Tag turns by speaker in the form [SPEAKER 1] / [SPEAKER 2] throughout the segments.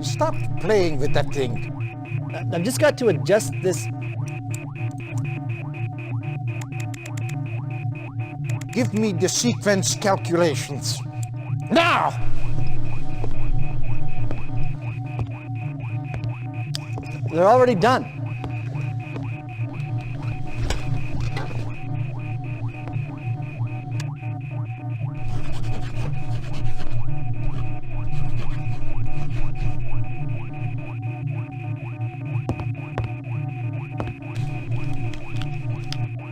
[SPEAKER 1] Stop playing with that thing.
[SPEAKER 2] I've just got to adjust this.
[SPEAKER 1] Give me the sequence calculations. Now!
[SPEAKER 2] They're already done.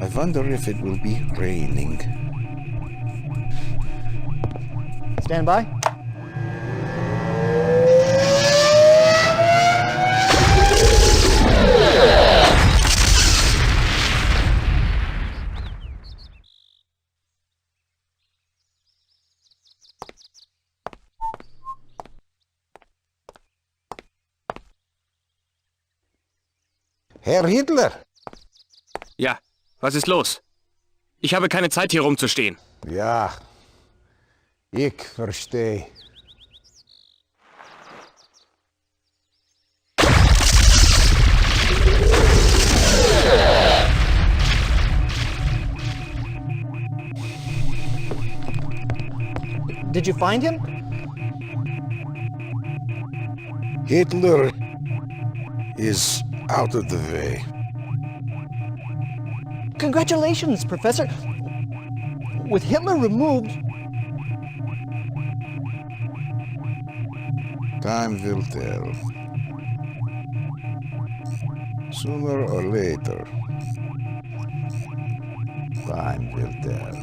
[SPEAKER 1] I wonder if it will be raining.
[SPEAKER 2] Stand by.
[SPEAKER 1] Herr Hitler!
[SPEAKER 3] Ja, was ist los? Ich habe keine Zeit, hier rumzustehen.
[SPEAKER 1] Ja, ich verstehe.
[SPEAKER 2] Did you find him?
[SPEAKER 1] Hitler is out of the way.
[SPEAKER 2] Congratulations, Professor. With Hitler removed,
[SPEAKER 1] Time will tell. Sooner or later, time will tell.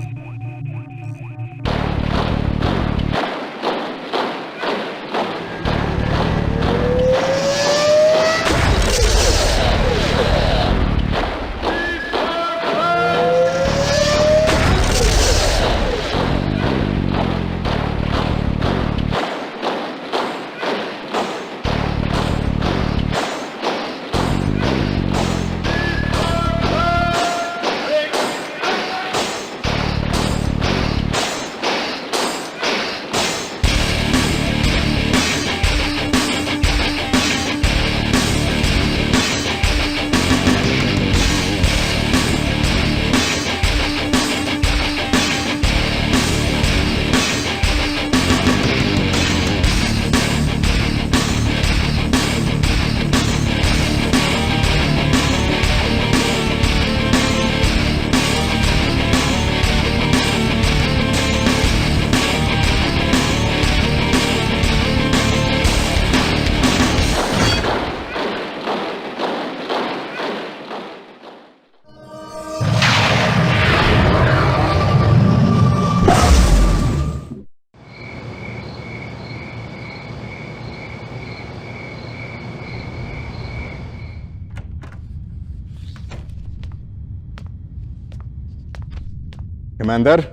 [SPEAKER 4] Commander,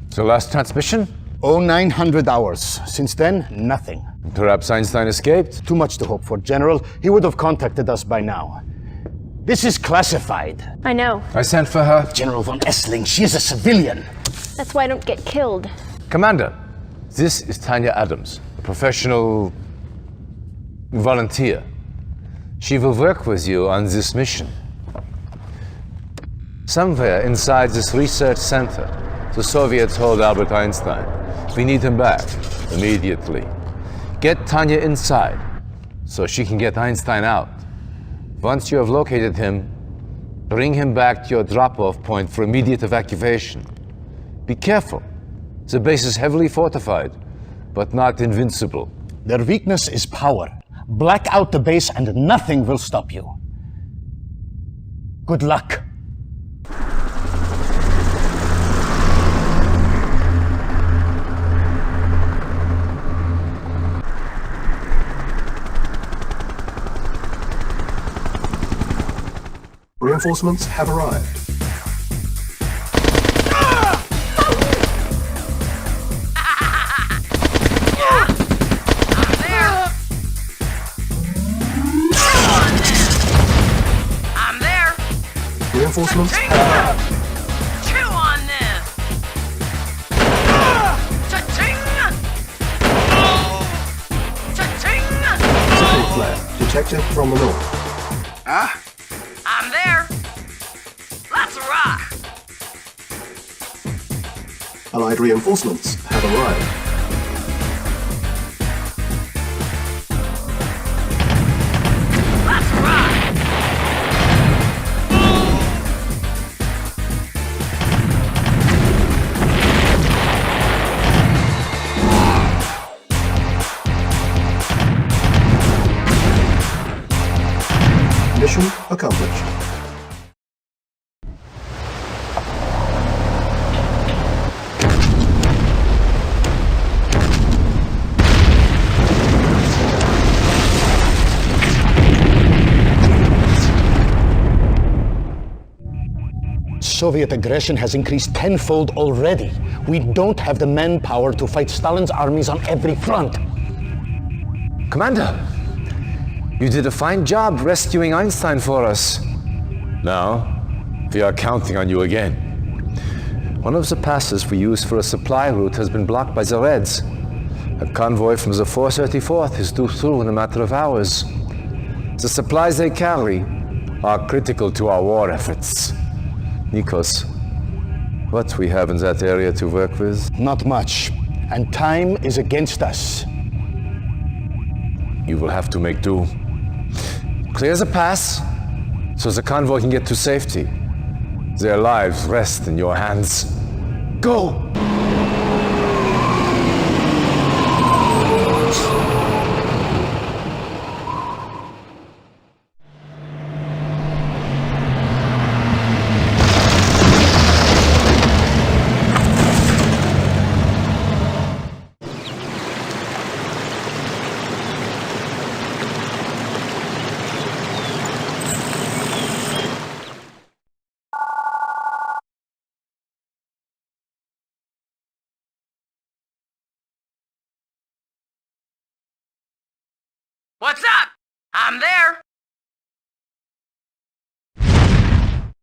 [SPEAKER 5] It's the last transmission?
[SPEAKER 4] 0900 hours. Since then, nothing.
[SPEAKER 5] Perhaps Einstein escaped?
[SPEAKER 4] Too much to hope for, General. He would have contacted us by now. This is classified.
[SPEAKER 6] I know.
[SPEAKER 5] I sent for her.
[SPEAKER 4] General von Essling, she is a civilian.
[SPEAKER 6] That's why I don't get killed.
[SPEAKER 5] Commander, this is Tanya Adams, a professional volunteer. She will work with you on this mission. Somewhere inside this research center, the Soviets hold Albert Einstein. We need him back, immediately. Get Tanya inside, so she can get Einstein out. Once you have located him, bring him back to your drop-off point for immediate evacuation. Be careful. The base is heavily fortified, but not invincible.
[SPEAKER 4] Their weakness is power. Black out the base and nothing will stop you. Good luck.
[SPEAKER 7] Reinforcements have arrived.
[SPEAKER 8] I'm there.
[SPEAKER 7] Reinforcements have arrived.
[SPEAKER 8] Chew on this. Cha-ching! Cha-ching!
[SPEAKER 7] Objective from the north.
[SPEAKER 8] I'm there. Let's rock.
[SPEAKER 7] Allied reinforcements have arrived.
[SPEAKER 8] Let's rock.
[SPEAKER 7] Mission accomplished.
[SPEAKER 4] Soviet aggression has increased tenfold already. We don't have the manpower to fight Stalin's armies on every front.
[SPEAKER 5] Commander, you did a fine job rescuing Einstein for us. Now, we are counting on you again. One of the passes we used for a supply route has been blocked by the Reds. A convoy from the 434th is due through in a matter of hours. The supplies they carry are critical to our war efforts. Nikos, what we have in that area to work with?
[SPEAKER 4] Not much, and time is against us.
[SPEAKER 5] You will have to make do. Clear the pass so the convoy can get to safety. Their lives rest in your hands. Go!
[SPEAKER 8] What's up? I'm there.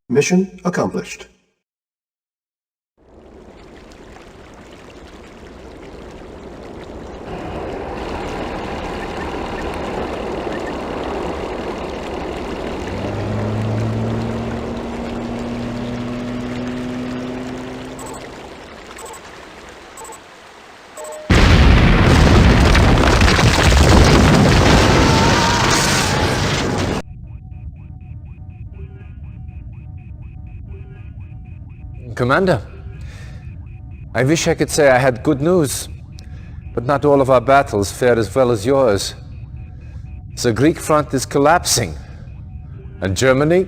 [SPEAKER 7] Mission accomplished.
[SPEAKER 5] Commander, I wish I could say I had good news, but not all of our battles fared as well as yours. The Greek front is collapsing, and Germany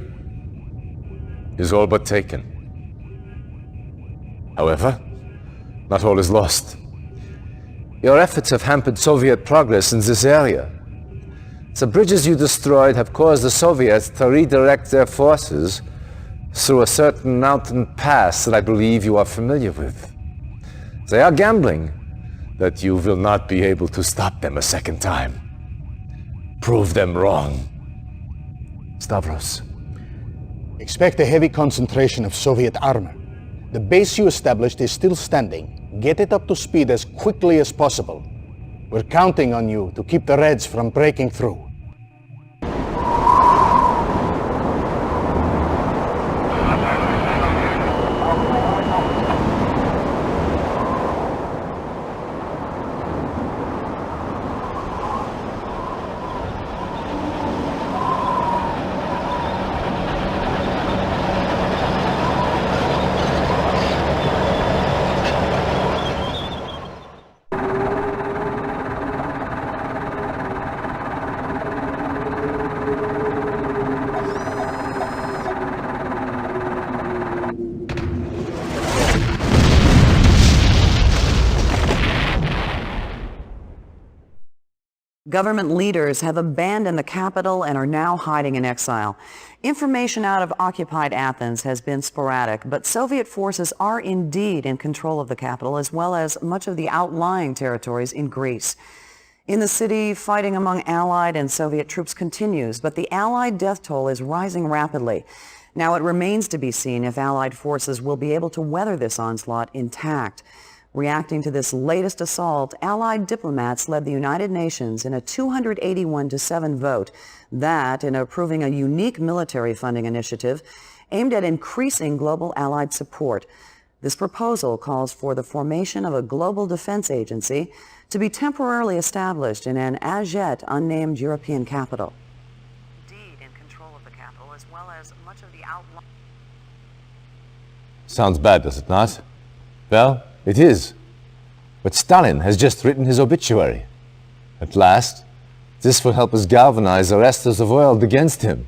[SPEAKER 5] is all but taken. However, not all is lost. Your efforts have hampered Soviet progress in this area. The bridges you destroyed have caused the Soviets to redirect their forces through a certain mountain pass that I believe you are familiar with. They are gambling that you will not be able to stop them a second time. Prove them wrong. Stavros.
[SPEAKER 4] Expect a heavy concentration of Soviet armor. The base you established is still standing. Get it up to speed as quickly as possible. We're counting on you to keep the Reds from breaking through.
[SPEAKER 9] Government leaders have abandoned the capital and are now hiding in exile. Information out of occupied Athens has been sporadic, but Soviet forces are indeed in control of the capital as well as much of the outlying territories in Greece. In the city, fighting among Allied and Soviet troops continues, but the Allied death toll is rising rapidly. Now it remains to be seen if Allied forces will be able to weather this onslaught intact. Reacting to this latest assault, Allied diplomats led the United Nations in a 281-7 vote that, in approving a unique military funding initiative aimed at increasing global Allied support. This proposal calls for the formation of a global defense agency to be temporarily established in an as-yet unnamed European capital. Indeed, in control of the capital as well as much of the outlying...
[SPEAKER 5] Sounds bad, does it not? Well, it is. But Stalin has just written his obituary. At last, this will help us galvanize the rest of the world against him.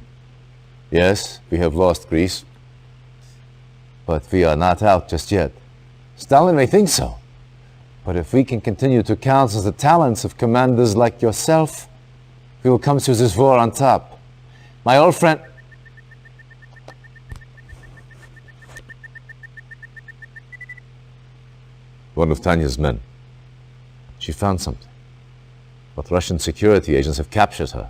[SPEAKER 5] Yes, we have lost Greece. But we are not out just yet. Stalin may think so. But if we can continue to count on the talents of commanders like yourself, we will come through this war on top. My old friend... One of Tanya's men. She found something. But Russian security agents have captured her.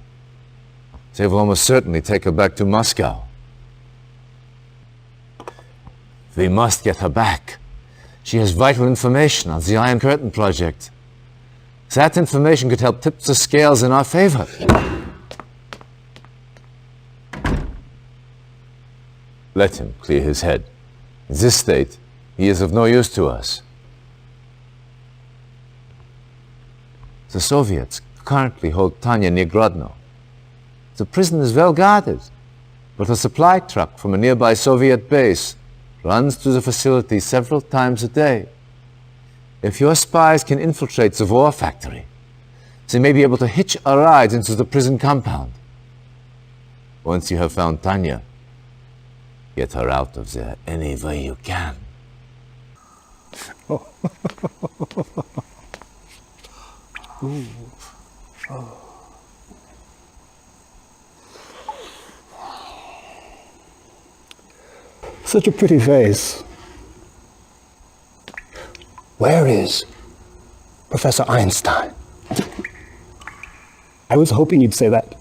[SPEAKER 5] They will almost certainly take her back to Moscow. We must get her back. She has vital information on the Iron Curtain project. That information could help tip the scales in our favor. Let him clear his head. In this state, he is of no use to us. The Soviets currently hold Tanya near Grodno. The prison is well guarded, but a supply truck from a nearby Soviet base runs through the facility several times a day. If your spies can infiltrate the war factory, they may be able to hitch a ride into the prison compound. Once you have found Tanya, get her out of there any way you can.
[SPEAKER 7] Ooh. Oh. Such a pretty face. Where is Professor Einstein? I was hoping you'd say that.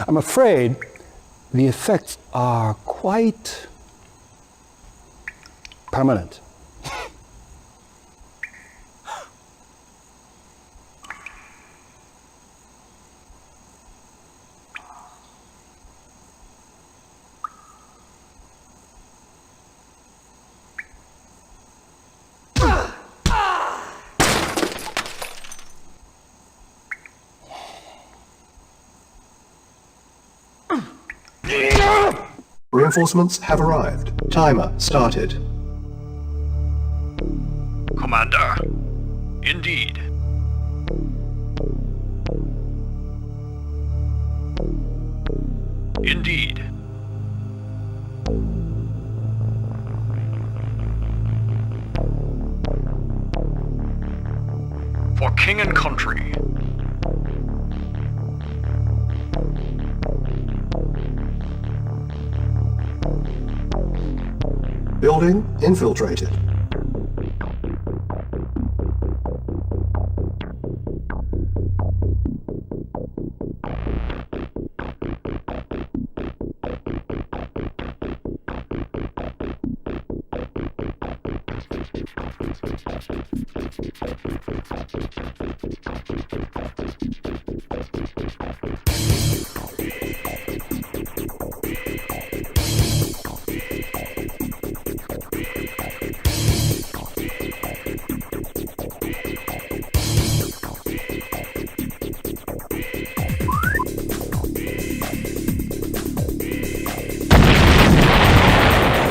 [SPEAKER 7] I'm afraid the effects are quite permanent. Reinforcements have arrived. Timer started.
[SPEAKER 10] Commander, indeed. Indeed. For king and country.
[SPEAKER 7] Building infiltrated.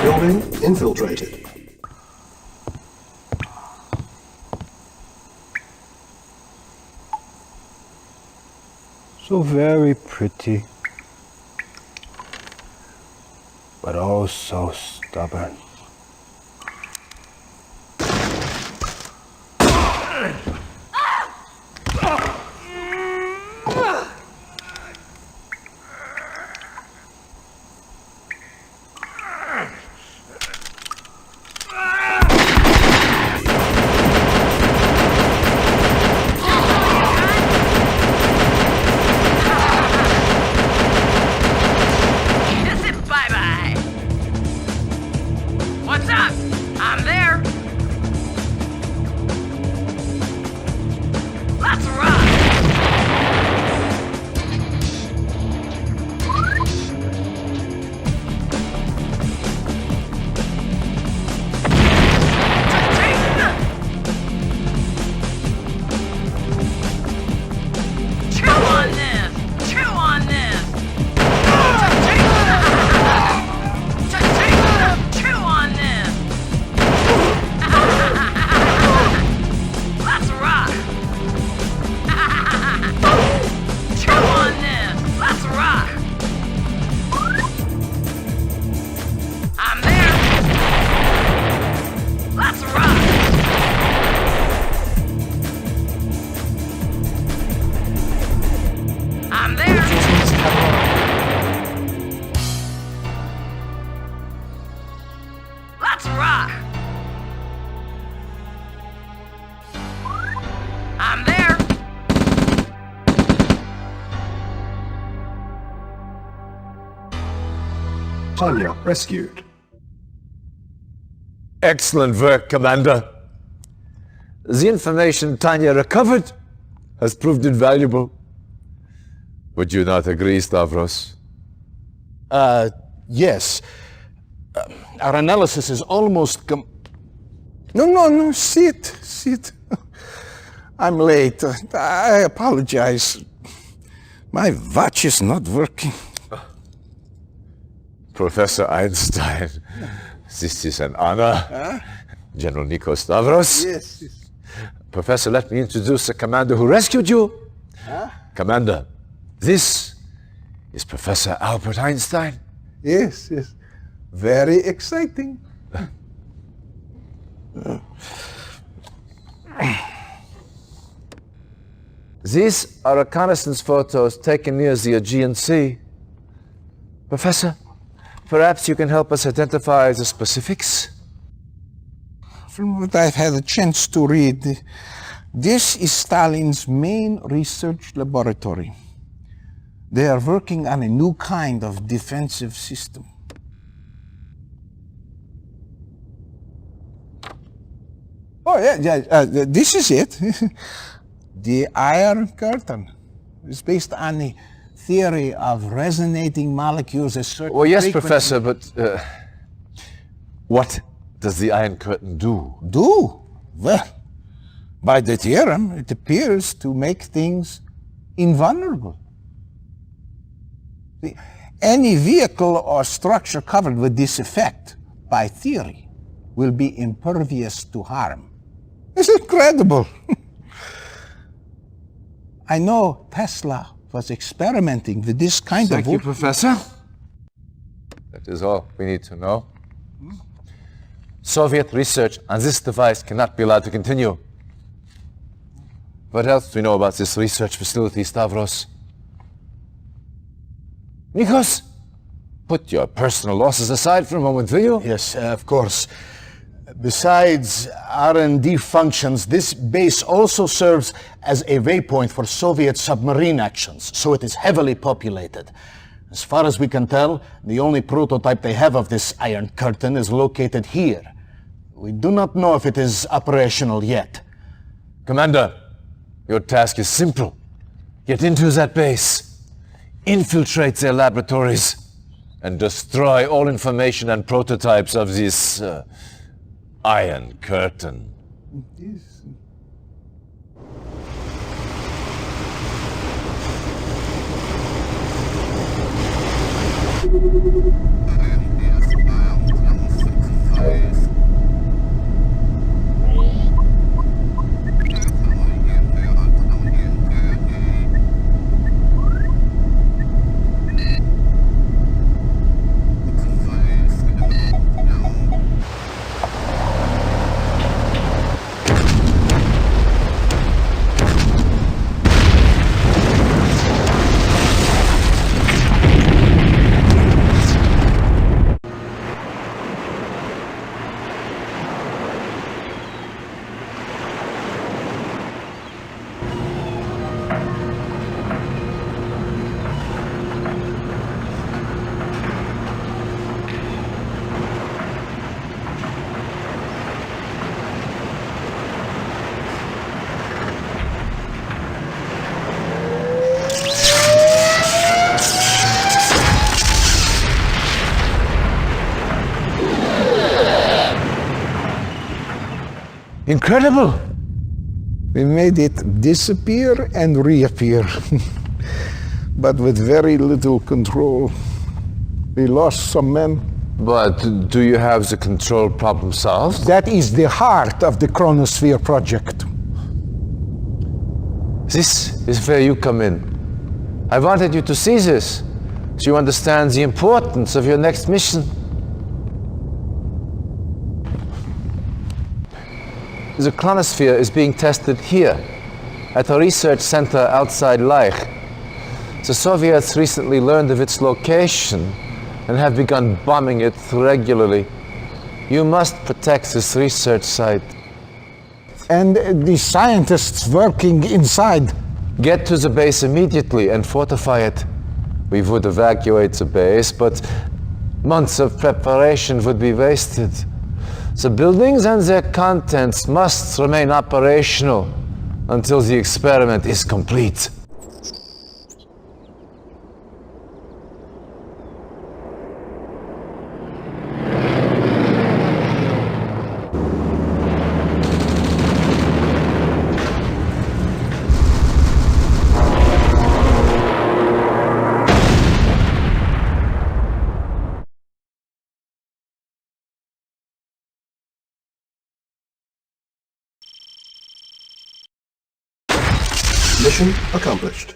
[SPEAKER 7] Building infiltrated.
[SPEAKER 11] So very pretty, but oh so stubborn.
[SPEAKER 7] Tanya rescued.
[SPEAKER 5] Excellent work, Commander. The information Tanya recovered has proved invaluable. Would you not agree, Stavros?
[SPEAKER 4] Yes. Our analysis is almost
[SPEAKER 1] No, sit. I'm late. I apologize. My watch is not working.
[SPEAKER 5] Professor Einstein, this is an honor. General Nikos Stavros.
[SPEAKER 1] Yes.
[SPEAKER 5] Professor, let me introduce the commander who rescued you. Commander, this is Professor Albert Einstein.
[SPEAKER 1] Yes. Very exciting.
[SPEAKER 5] These are reconnaissance photos taken near the Aegean Sea. Professor, perhaps you can help us identify the specifics?
[SPEAKER 1] From what I've had a chance to read, this is Stalin's main research laboratory. They are working on a new kind of defensive system. Oh, yeah, this is it. The Iron Curtain is based on the theory of resonating molecules at certain
[SPEAKER 5] Well, yes,
[SPEAKER 1] frequency.
[SPEAKER 5] Professor, but what does the Iron Curtain do?
[SPEAKER 1] Do? Well, by the theorem, it appears to make things invulnerable. See, any vehicle or structure covered with this effect, by theory, will be impervious to harm. It's incredible. I know Tesla was experimenting with this kind
[SPEAKER 5] Thank
[SPEAKER 1] of...
[SPEAKER 5] you, Professor. That is all we need to know. Soviet research on this device cannot be allowed to continue. What else do we know about this research facility, Stavros? Nikos, put your personal losses aside for a moment, will you?
[SPEAKER 4] Yes, of course. Besides R&D functions, this base also serves as a waypoint for Soviet submarine actions, so it is heavily populated. As far as we can tell, the only prototype they have of this Iron Curtain is located here. We do not know if it is operational yet.
[SPEAKER 5] Commander, your task is simple. Get into that base, infiltrate their laboratories, and destroy all information and prototypes of this Iron Curtain. Incredible!
[SPEAKER 1] We made it disappear and reappear, but with very little control. We lost some men.
[SPEAKER 5] But do you have the control problem solved?
[SPEAKER 1] That is the heart of the Chronosphere project.
[SPEAKER 5] This is where you come in. I wanted you to see this, so you understand the importance of your next mission. The Chronosphere is being tested here, at a research center outside Leich. The Soviets recently learned of its location and have begun bombing it regularly. You must protect this research site.
[SPEAKER 1] And the scientists working inside.
[SPEAKER 5] Get to the base immediately and fortify it. We would evacuate the base, but Months of preparation would be wasted. The buildings and their contents must remain operational until the experiment is complete.
[SPEAKER 7] Mission accomplished.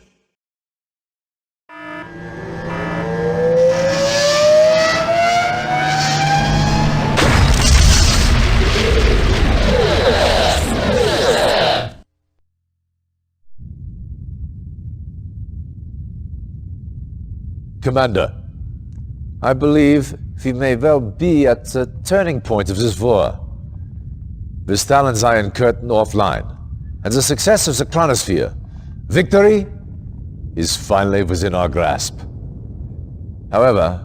[SPEAKER 5] Commander, I believe we may well be at the turning point of this war. With Stalin's Iron Curtain offline, and the success of the Chronosphere, victory is finally within our grasp. However,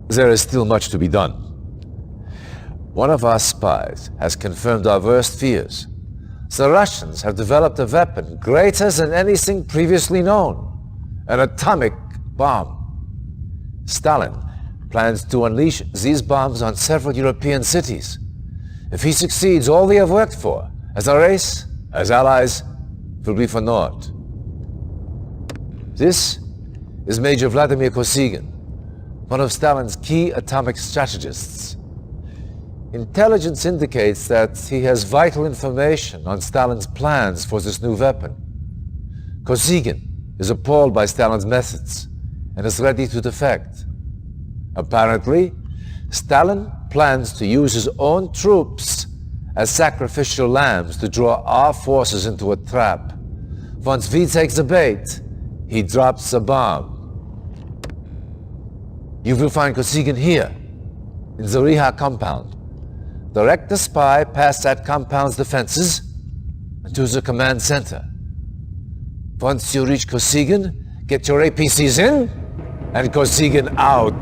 [SPEAKER 5] there is still much to be done. One of our spies has confirmed our worst fears. The Russians have developed a weapon greater than anything previously known. An atomic bomb. Stalin plans to unleash these bombs on several European cities. If he succeeds, all we have worked for, as a race, as allies, will be for naught. This is Major Vladimir Kosygin, one of Stalin's key atomic strategists. Intelligence indicates that he has vital information on Stalin's plans for this new weapon. Kosygin is appalled by Stalin's methods and is ready to defect. Apparently, Stalin plans to use his own troops as sacrificial lambs to draw our forces into a trap. Once we take the bait, he drops the bomb. You will find Kosygin here, in the Riha compound. Direct the spy past that compound's defenses and to the command center. Once you reach Kosygin, get your APCs in and Kosygin out.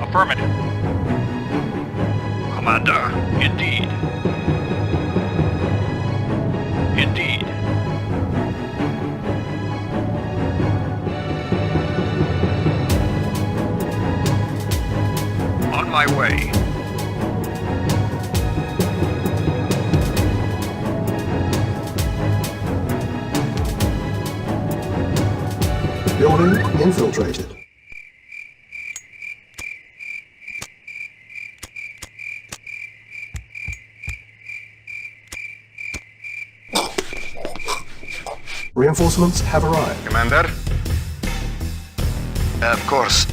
[SPEAKER 10] Affirmative. Commander, indeed. Indeed. On my way.
[SPEAKER 7] Building infiltrated. Reinforcements have arrived.
[SPEAKER 10] Commander? Of course.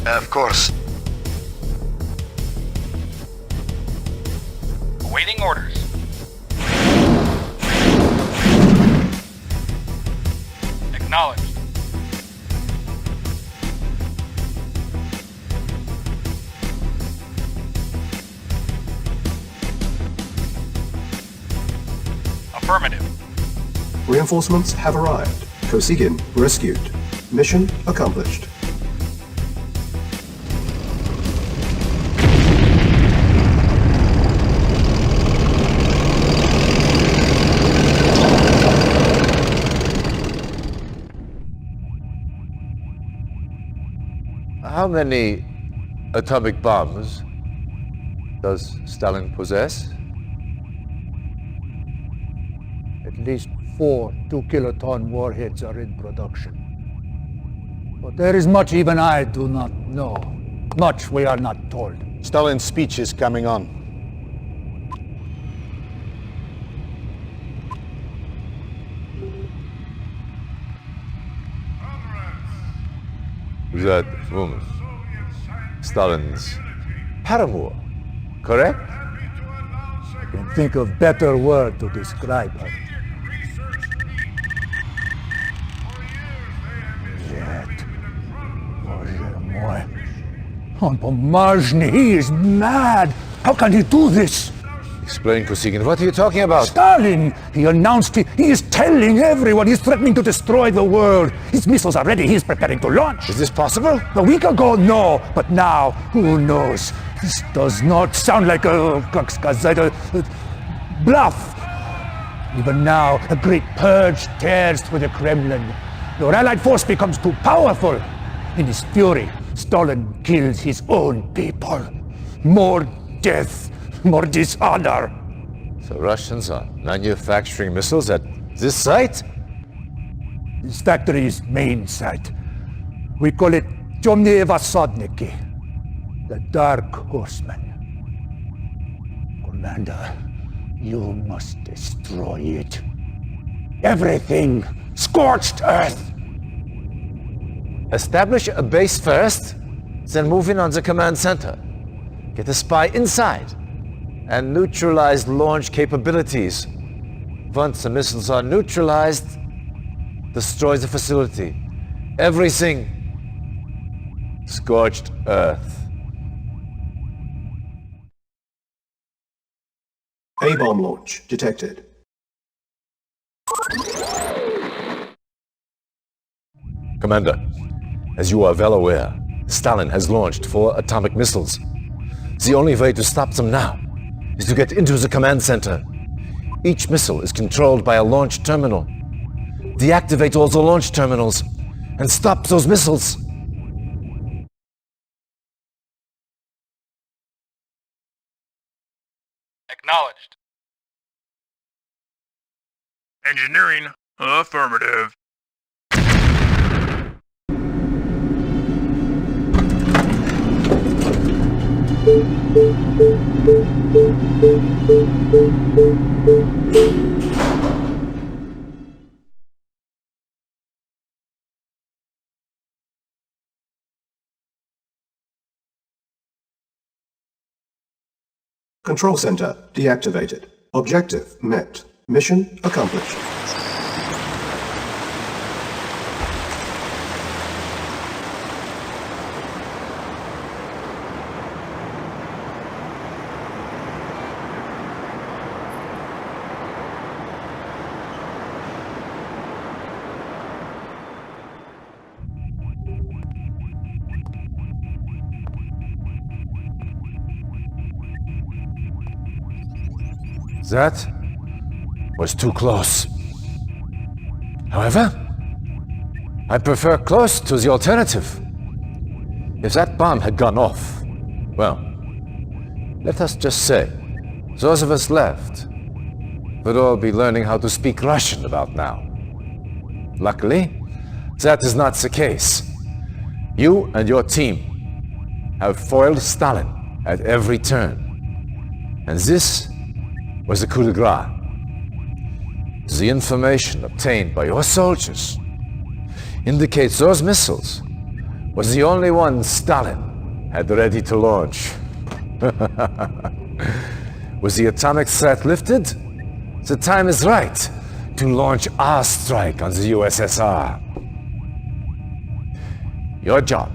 [SPEAKER 10] Of course. Awaiting orders. Acknowledged. Affirmative.
[SPEAKER 7] Reinforcements have arrived. Kosygin rescued. Mission accomplished.
[SPEAKER 5] How many atomic bombs does Stalin possess?
[SPEAKER 11] At least 4 2-kiloton warheads are in production. But there is much even I do not know. Much we are not told.
[SPEAKER 4] Stalin's speech is coming on.
[SPEAKER 5] That woman. Stalin's paramour, correct?
[SPEAKER 11] I can think of better word to describe her. Yet. Bоже мой. On Pomazhny, he is mad! How can he do this?
[SPEAKER 5] Explain, Kosygin. What are you talking about?
[SPEAKER 11] Stalin! He announced he is telling everyone he's threatening to destroy the world. His missiles are ready, he's preparing to launch.
[SPEAKER 5] Is this possible?
[SPEAKER 11] A week ago, no. But now, who knows? This does not sound like a bluff. Even now, a great purge tears through the Kremlin. Your allied force becomes too powerful. In his fury, Stalin kills his own people. More death, more dishonor.
[SPEAKER 5] The Russians are manufacturing missiles at this site?
[SPEAKER 11] This factory's main site. We call it Temnye Vasodniki, the Dark Horsemen. Commander, you must destroy it. Everything! Scorched earth!
[SPEAKER 5] Establish a base first, then move in on the command center. Get a spy inside, and neutralize launch capabilities. Once the missiles are neutralized, destroy the facility. Everything. Scorched earth.
[SPEAKER 7] A-bomb launch detected.
[SPEAKER 5] Commander, as you are well aware, Stalin has launched 4 atomic missiles. The only way to stop them now is to get into the command center. Each missile is controlled by a launch terminal. Deactivate all the launch terminals and stop those missiles.
[SPEAKER 10] Acknowledged. Engineering, affirmative.
[SPEAKER 7] Control center deactivated. Objective met. Mission accomplished.
[SPEAKER 5] That was too close. However, I prefer close to the alternative. If that bomb had gone off, well, let us just say, those of us left would all be learning how to speak Russian about now. Luckily, that is not the case. You and your team have foiled Stalin at every turn. And this was the coup de grace. The information obtained by your soldiers indicates those missiles was the only one Stalin had ready to launch. Was the atomic threat lifted? The time is right to launch our strike on the USSR. Your job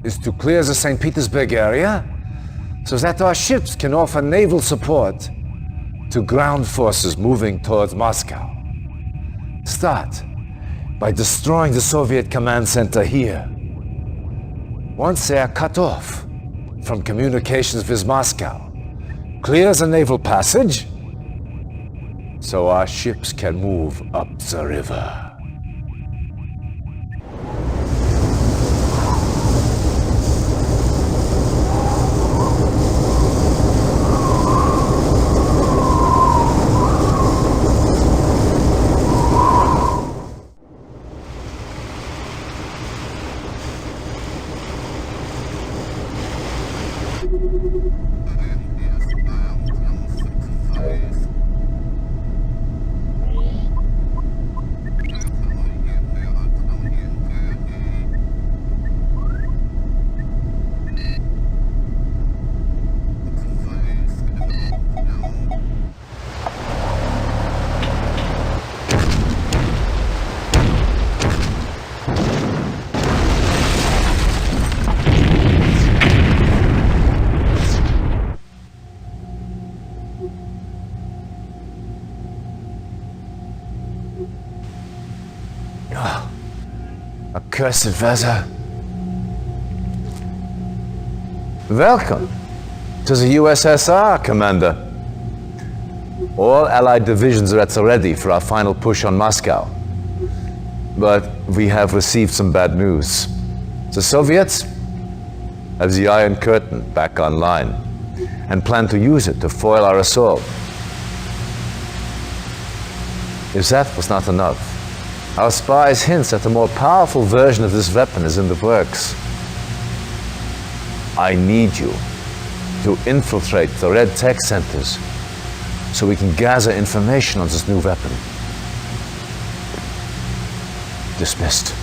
[SPEAKER 5] is to clear the St. Petersburg area so that our ships can offer naval support to ground forces moving towards Moscow. Start by destroying the Soviet command center here. Once they are cut off from communications with Moscow, clear the naval passage so our ships can move up the river. Cursed Vezza. Welcome to the USSR, Commander. All Allied divisions are at the ready for our final push on Moscow. But we have received some bad news. The Soviets have the Iron Curtain back online and plan to use it to foil our assault. If that was not enough, our spies hint that a more powerful version of this weapon is in the works. I need you to infiltrate the Red Tech Centers so we can gather information on this new weapon. Dismissed.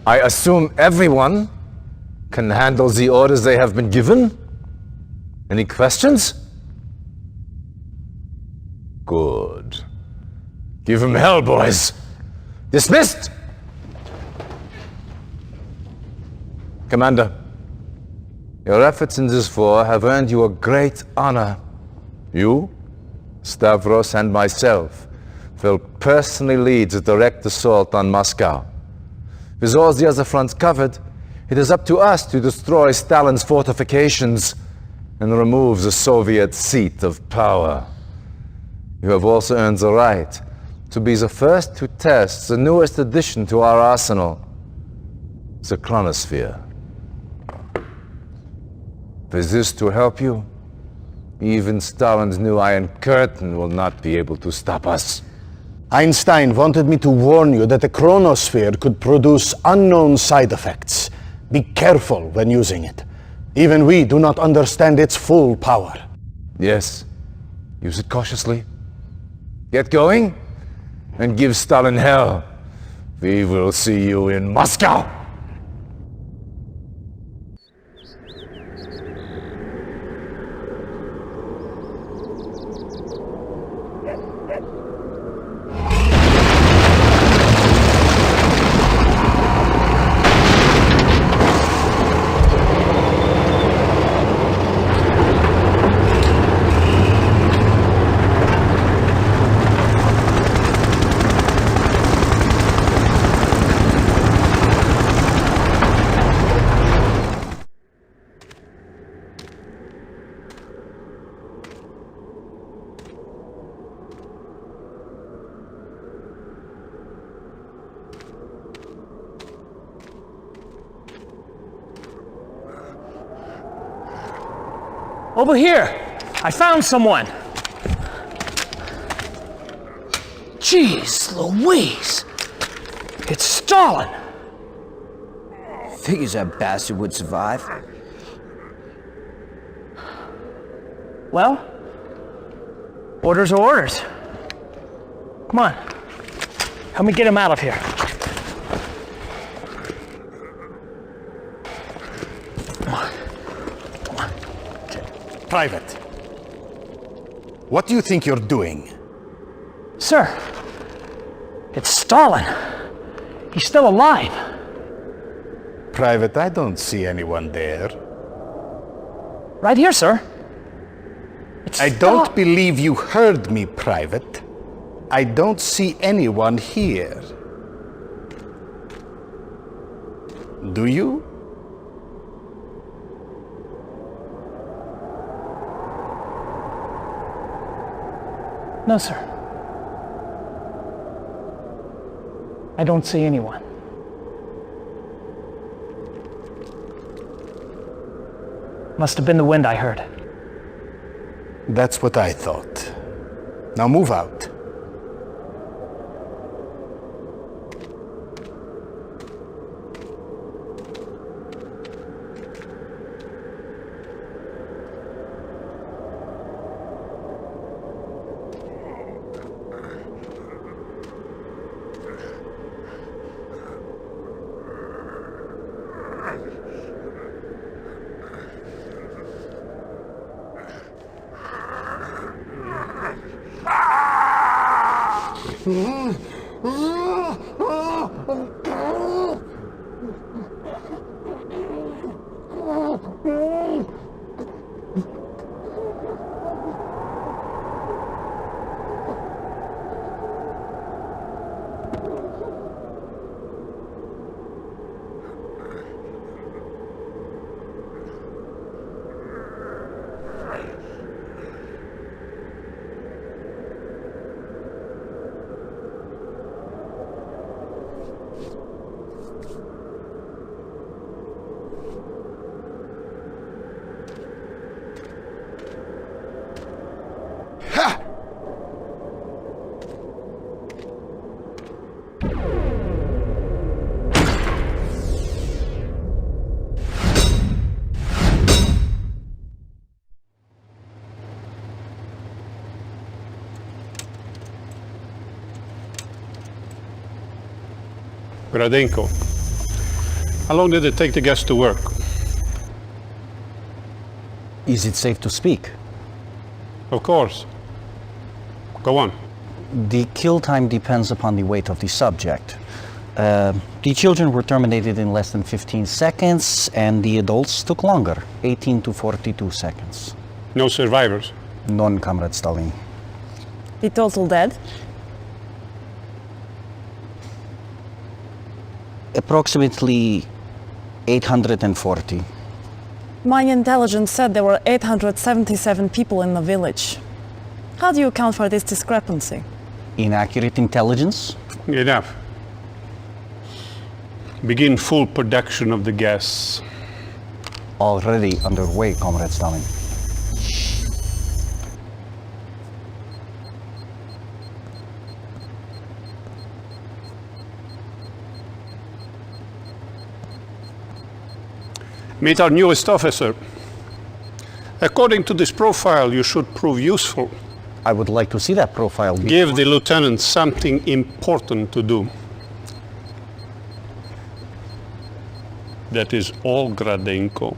[SPEAKER 5] I assume everyone can handle the orders they have been given? Any questions? Good. Give him hell, boys. Dismissed! Commander, your efforts in this war have earned you a great honor. You, Stavros, and myself will personally lead the direct assault on Moscow. With all the other fronts covered, it is up to us to destroy Stalin's fortifications and remove the Soviet seat of power. You have also earned the right to be the first to test the newest addition to our arsenal, the Chronosphere. With this to help you, even Stalin's new Iron Curtain will not be able to stop us.
[SPEAKER 4] Einstein wanted me to warn you that the Chronosphere could produce unknown side effects. Be careful when using it. Even we do not understand its full power.
[SPEAKER 5] Yes, use it cautiously. Get going, and give Stalin hell. We will see you in Moscow!
[SPEAKER 11] Over here! I found someone! Jeez Louise! It's Stalin!
[SPEAKER 2] Figures that bastard would survive.
[SPEAKER 11] Well, orders are orders. Come on. Help me get him out of here.
[SPEAKER 4] Private, what do you think you're doing?
[SPEAKER 11] Sir, it's Stalin. He's still alive.
[SPEAKER 4] Private, I don't see anyone there.
[SPEAKER 11] Right here, sir.
[SPEAKER 4] I don't believe you heard me, Private. I don't see anyone here. Do you?
[SPEAKER 11] No, sir. I don't see anyone. Must have been the wind I heard.
[SPEAKER 4] That's what I thought. Now move out.
[SPEAKER 10] Gradenko. How long did it take the gas to work?
[SPEAKER 12] Is it safe to speak?
[SPEAKER 10] Of course. Go on.
[SPEAKER 12] The kill time depends upon the weight of the subject. The children were terminated in less than 15 seconds, and the adults took longer, 18 to 42 seconds.
[SPEAKER 10] No survivors?
[SPEAKER 12] None, Comrade Stalin.
[SPEAKER 6] The total dead?
[SPEAKER 12] Approximately 840.
[SPEAKER 6] My intelligence said there were 877 people in the village. How do you account for this discrepancy?
[SPEAKER 12] Inaccurate intelligence?
[SPEAKER 10] Enough. Begin full production of the gas.
[SPEAKER 12] Already underway, Comrade Stalin.
[SPEAKER 10] Meet our newest officer. According to this profile, you should prove useful.
[SPEAKER 12] I would like to see that profile.
[SPEAKER 10] Give the lieutenant something important to do. That is all, Gradenko.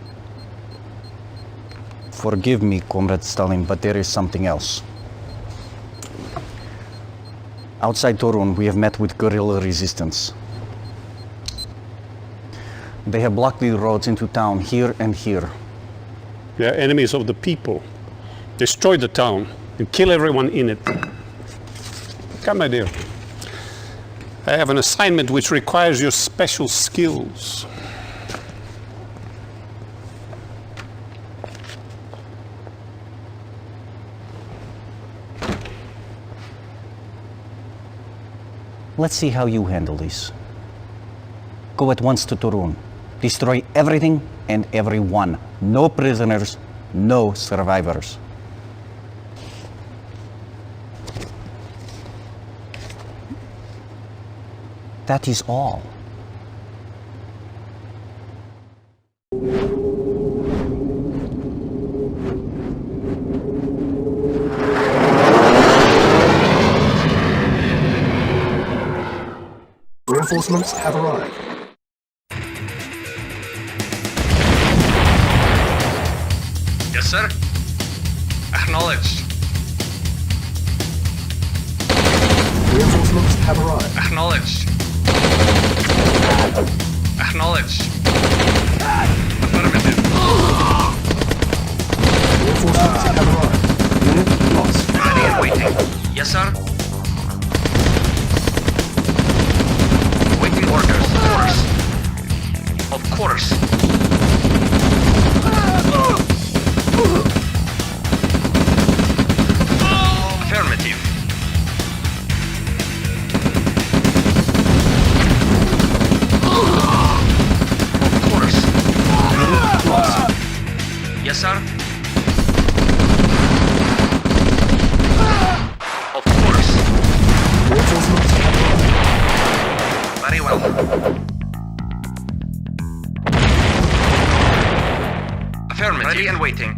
[SPEAKER 12] Forgive me, Comrade Stalin, but there is something else. Outside Torun, we have met with guerrilla resistance. They have blocked the roads into town here and here.
[SPEAKER 10] They are enemies of the people. Destroy the town and kill everyone in it. Come, my dear. I have an assignment which requires your special skills.
[SPEAKER 12] Let's see how you handle this. Go at once to Torun. Destroy everything and everyone. No prisoners, no survivors. That is all.
[SPEAKER 7] Reinforcements have arrived.
[SPEAKER 10] Yes, sir. Acknowledged.
[SPEAKER 7] Reinforcements have arrived.
[SPEAKER 10] Acknowledged. Acknowledged. Affirmative.
[SPEAKER 7] Reinforcements have arrived. Unit lost.
[SPEAKER 10] Ready and waiting. Yes, sir. Waiting orders. Of course. Affirmative. Of course. Yes, sir. Of course.
[SPEAKER 7] Reinforcements have arrived.
[SPEAKER 10] Very well. Affirmative. Ready and waiting.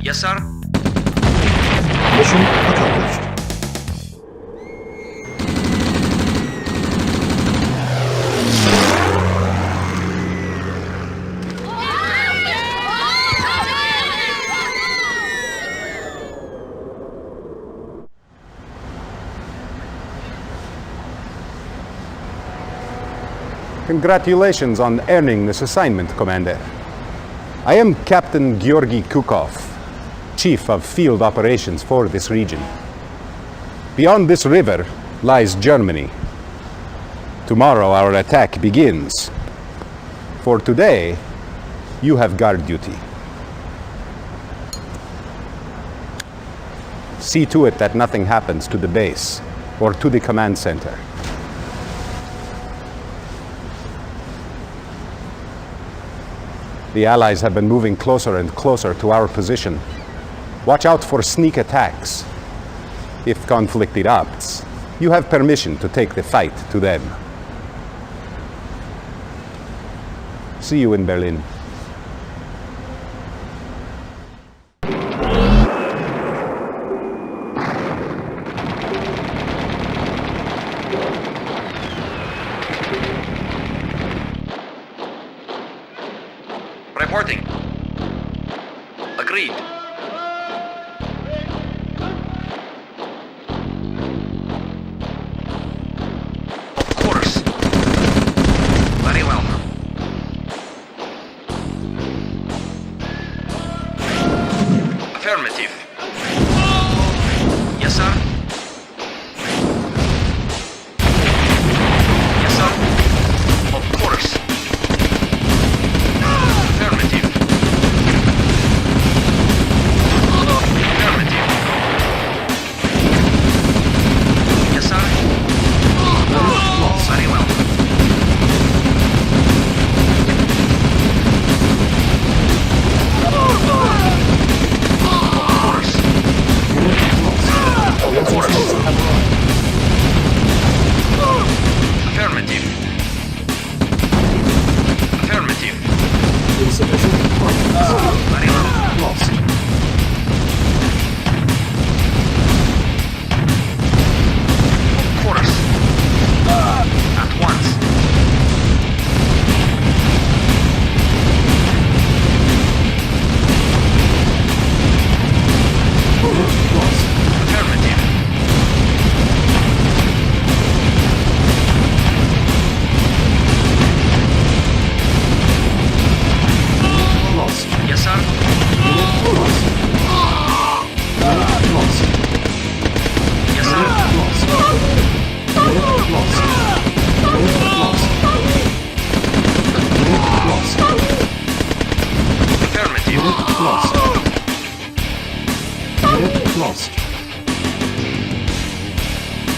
[SPEAKER 10] Yes, sir.
[SPEAKER 7] Mission accomplished.
[SPEAKER 4] Congratulations on earning this assignment, Commander. I am Captain Georgy Kukov, Chief of Field Operations for this region. Beyond this river lies Germany. Tomorrow our attack begins. For today, you have guard duty. See to it that nothing happens to the base or to the command center. The Allies have been moving closer and closer to our position. Watch out for sneak attacks. If conflict erupts, you have permission to take the fight to them. See you in Berlin.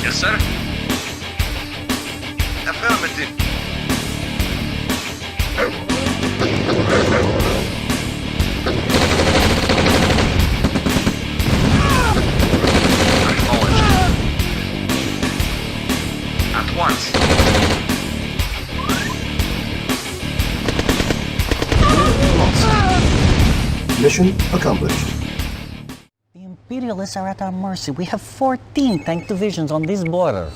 [SPEAKER 3] Yes, sir.
[SPEAKER 13] Affirmative.
[SPEAKER 3] At once.
[SPEAKER 7] Lost. Mission accomplished.
[SPEAKER 12] The Imperialists are at our mercy. We have 14 tank divisions on this border.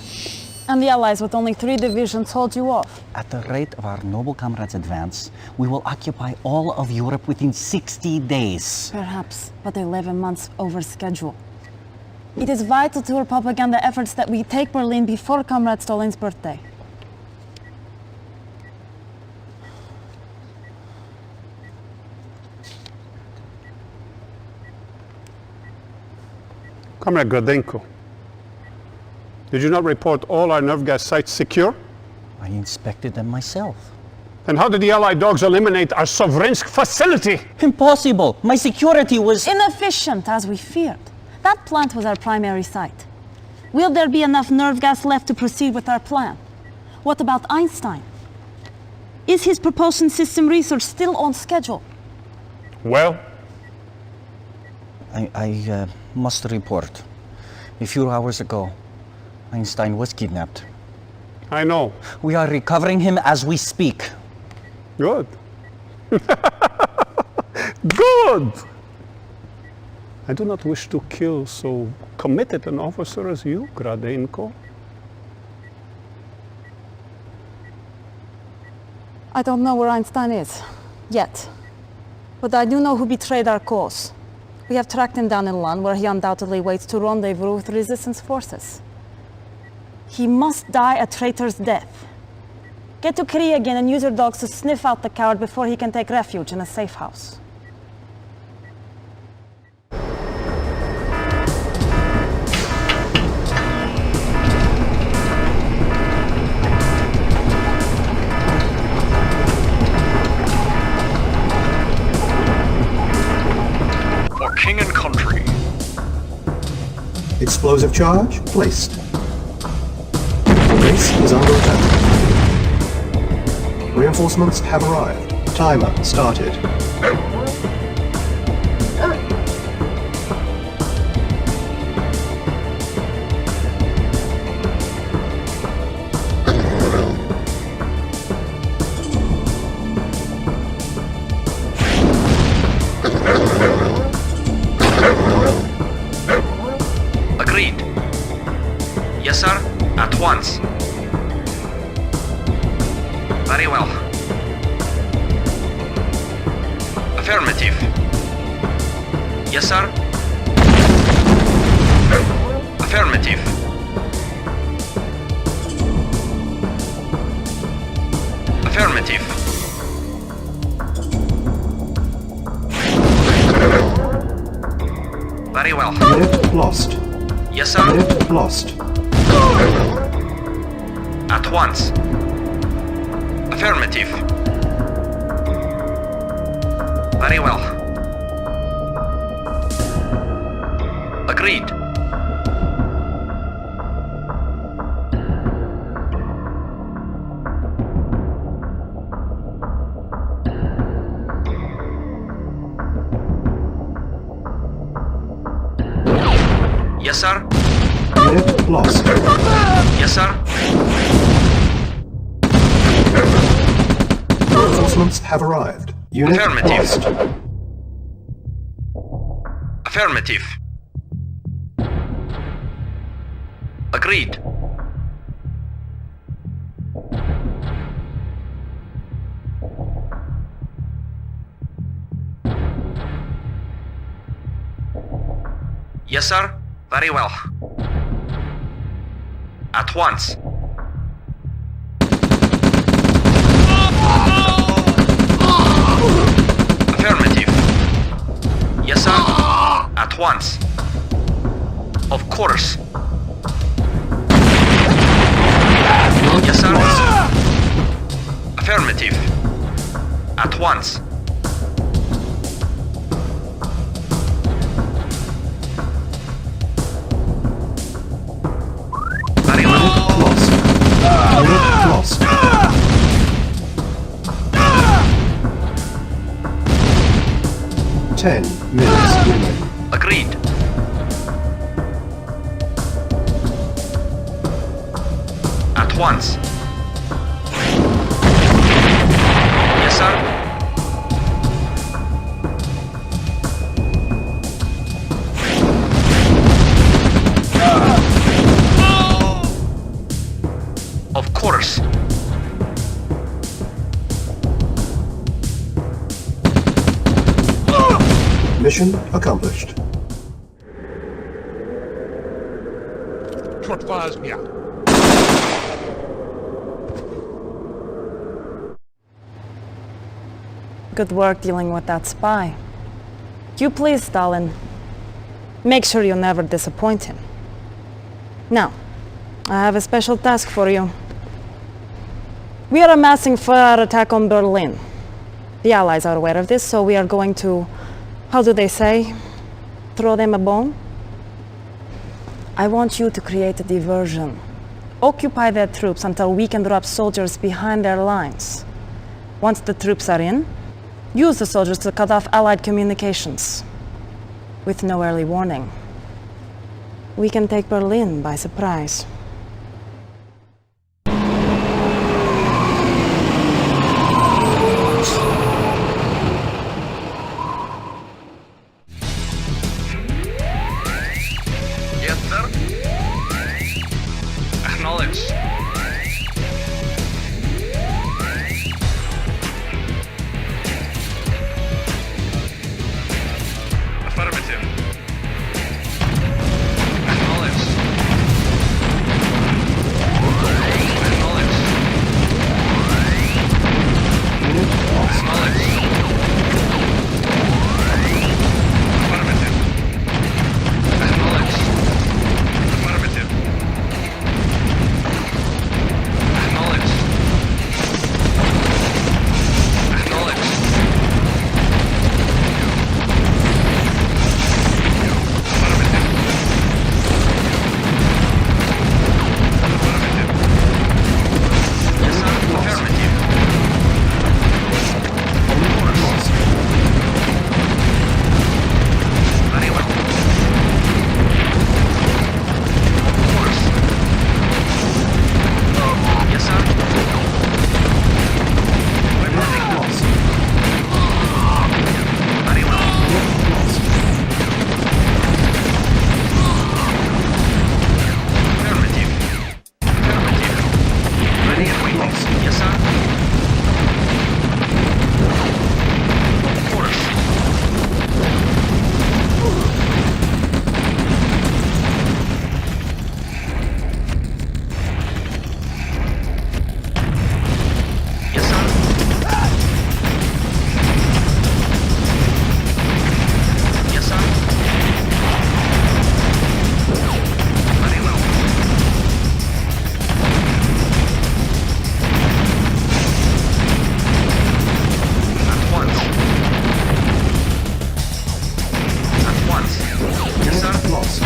[SPEAKER 6] And the Allies with only 3 divisions hold you off.
[SPEAKER 12] At the rate of our noble comrades' advance, we will occupy all of Europe within 60 days.
[SPEAKER 6] Perhaps, but 11 months over schedule. It is vital to our propaganda efforts that we take Berlin before Comrade Stalin's birthday.
[SPEAKER 10] Comrade Gradenko, did you not report all our nerve gas sites secure?
[SPEAKER 12] I inspected them myself.
[SPEAKER 10] Then how did the Allied dogs eliminate our Sovrensk facility?
[SPEAKER 12] Impossible! My security was
[SPEAKER 6] inefficient, as we feared. That plant was our primary site. Will there be enough nerve gas left to proceed with our plan? What about Einstein? Is his propulsion system research still on schedule?
[SPEAKER 10] Well?
[SPEAKER 12] I must report. A few hours ago, Einstein was kidnapped.
[SPEAKER 10] I know.
[SPEAKER 12] We are recovering him as we speak.
[SPEAKER 10] Good. Good! I do not wish to kill so committed an officer as you, Gradenko.
[SPEAKER 6] I don't know where Einstein is, yet. But I do know who betrayed our cause. We have tracked him down in Lund, where he undoubtedly waits to rendezvous with resistance forces. He must die a traitor's death. Get to Kriegen and use your dogs to sniff out the coward before he can take refuge in a safe house.
[SPEAKER 3] For king and country.
[SPEAKER 7] Explosive charge placed. The base is under attack. Reinforcements have arrived. Timer started.
[SPEAKER 3] Agreed. Yes, sir. At once. Very well. Affirmative. Yes, sir. Affirmative. Affirmative. Very well.
[SPEAKER 7] Unit lost.
[SPEAKER 3] Yes, sir.
[SPEAKER 7] Unit lost.
[SPEAKER 3] At once. Affirmative. Very well. Agreed. Yes, sir.
[SPEAKER 7] Unit lost.
[SPEAKER 3] Yes, sir.
[SPEAKER 7] Reinforcements have arrived. Unit
[SPEAKER 3] Affirmative.
[SPEAKER 7] lost.
[SPEAKER 3] Affirmative. Agreed. Yes, sir. Very well. At once. Affirmative. Yes, sir. At once. Of course. Yes, sir. Affirmative. At once.
[SPEAKER 7] 10 minutes remaining.
[SPEAKER 3] Agreed. At once. Yes, sir. Of course.
[SPEAKER 7] Mission accomplished.
[SPEAKER 6] Good work dealing with that spy. You please, Stalin. Make sure you never disappoint him. Now, I have a special task for you. We are amassing for our attack on Berlin. The Allies are aware of this, so we are going to, how do they say, throw them a bone? I want you to create a diversion. Occupy their troops until we can drop soldiers behind their lines. Once the troops are in, use the soldiers to cut off Allied communications. With no early warning. We can take Berlin by surprise.
[SPEAKER 3] Yes, sir. Acknowledge. Affirmative. Acknowledge. Acknowledge. Acknowledge. Affirmative. Acknowledge. Affirmative. Acknowledge. Acknowledge. Yes, sir. Affirmative. Of course. Very well. Of course. Yes, sir. Reporting. Very well. Affirmative. Affirmative. Ready and waiting. Yes, sir. Of course. Yes, sir. Yes, sir. Very well. At once. At once. Yes, sir.
[SPEAKER 7] Lost.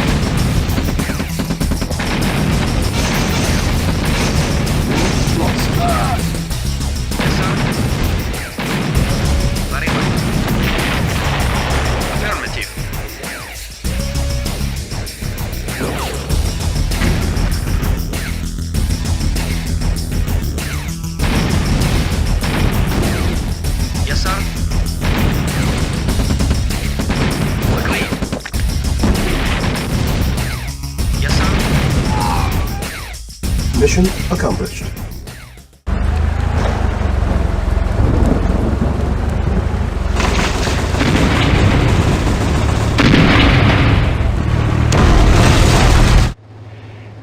[SPEAKER 7] Lost.
[SPEAKER 3] Yes, sir. Very well. Affirmative. Yes, sir. Agreed. Yes, sir.
[SPEAKER 7] Mission accomplished.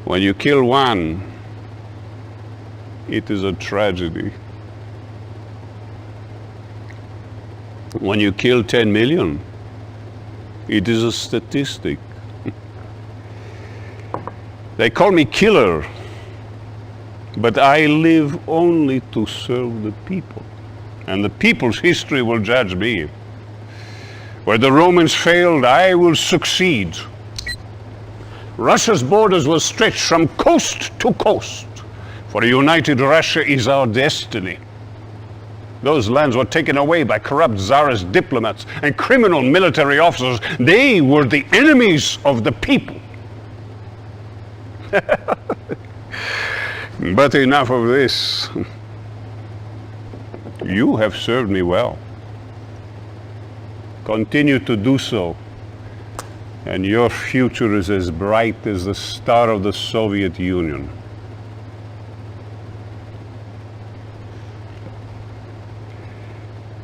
[SPEAKER 10] When you kill one, it is a tragedy. When you kill 10 million, it is a statistic. They call me killer, but I live only to serve the people. And the people's history will judge me. Where the Romans failed, I will succeed. Russia's borders will stretch from coast to coast, for a united Russia is our destiny. Those lands were taken away by corrupt Tsarist diplomats and criminal military officers. They were the enemies of the people. But enough of this. You have served me well. Continue to do so, and your future is as bright as the star of the Soviet Union.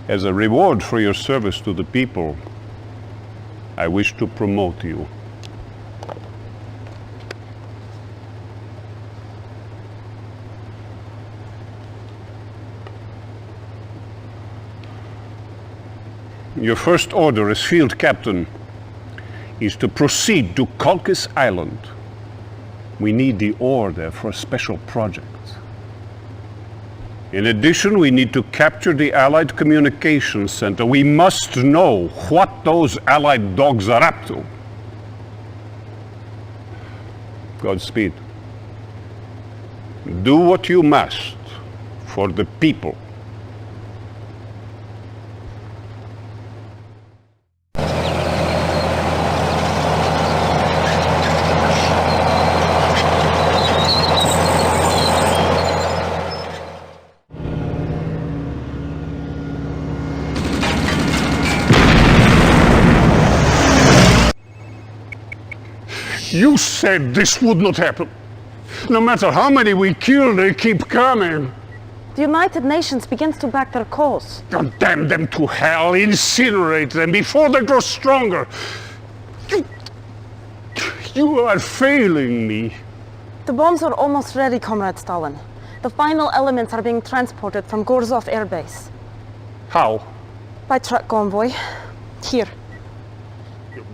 [SPEAKER 10] As a reward for your service to the people, I wish to promote you. Your first order as field captain is to proceed to Kolkis Island. We need the ore there for a special project. In addition, we need to capture the Allied Communications Center. We must know what those Allied dogs are up to. Godspeed. Do what you must for the people. You said this would not happen. No matter how many we kill, they keep coming.
[SPEAKER 6] The United Nations begins to back their cause.
[SPEAKER 10] Condemn them to hell, incinerate them before they grow stronger. You are failing me.
[SPEAKER 6] The bombs are almost ready, Comrade Stalin. The final elements are being transported from Gorzov Air Base.
[SPEAKER 10] How?
[SPEAKER 6] By truck convoy. Here.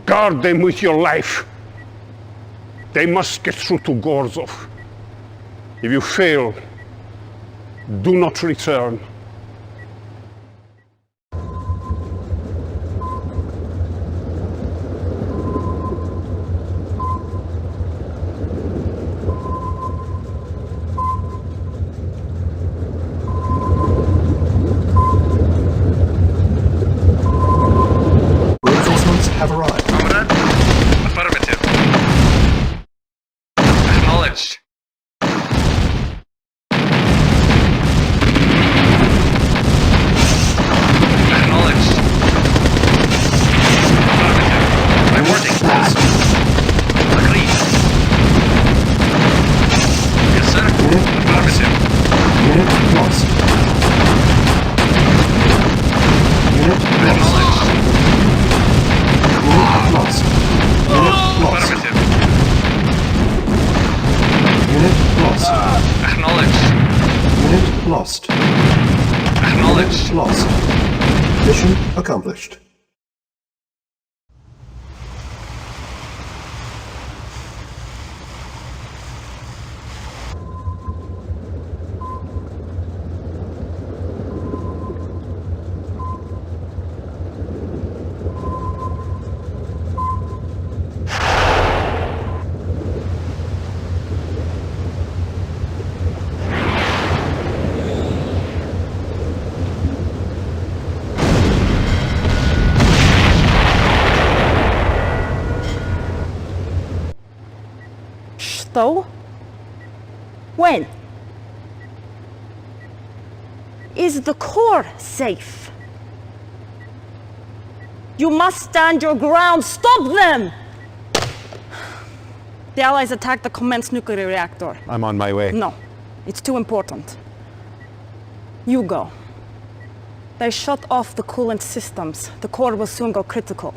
[SPEAKER 10] Guard them with your life. They must get through to Gorzov. If you fail, do not return.
[SPEAKER 7] Reinforcements have arrived.
[SPEAKER 3] Comrade? Affirmative. Acknowledged. Acknowledged. Affirmative. Reporting. Agreed. Yes, sir. Affirmative.
[SPEAKER 7] Unit lost. Unit lost.
[SPEAKER 3] Acknowledged.
[SPEAKER 7] Unit lost. Unit lost.
[SPEAKER 3] Affirmative.
[SPEAKER 7] Unit lost.
[SPEAKER 3] Acknowledged.
[SPEAKER 7] Unit lost.
[SPEAKER 3] Acknowledged.
[SPEAKER 7] Unit lost. Mission accomplished.
[SPEAKER 6] Though? When? Is the core safe? You must stand your ground. Stop them! The Allies attacked the Commence nuclear reactor.
[SPEAKER 4] I'm on my way.
[SPEAKER 6] No, it's too important. You go. They shut off the coolant systems. The core will soon go critical.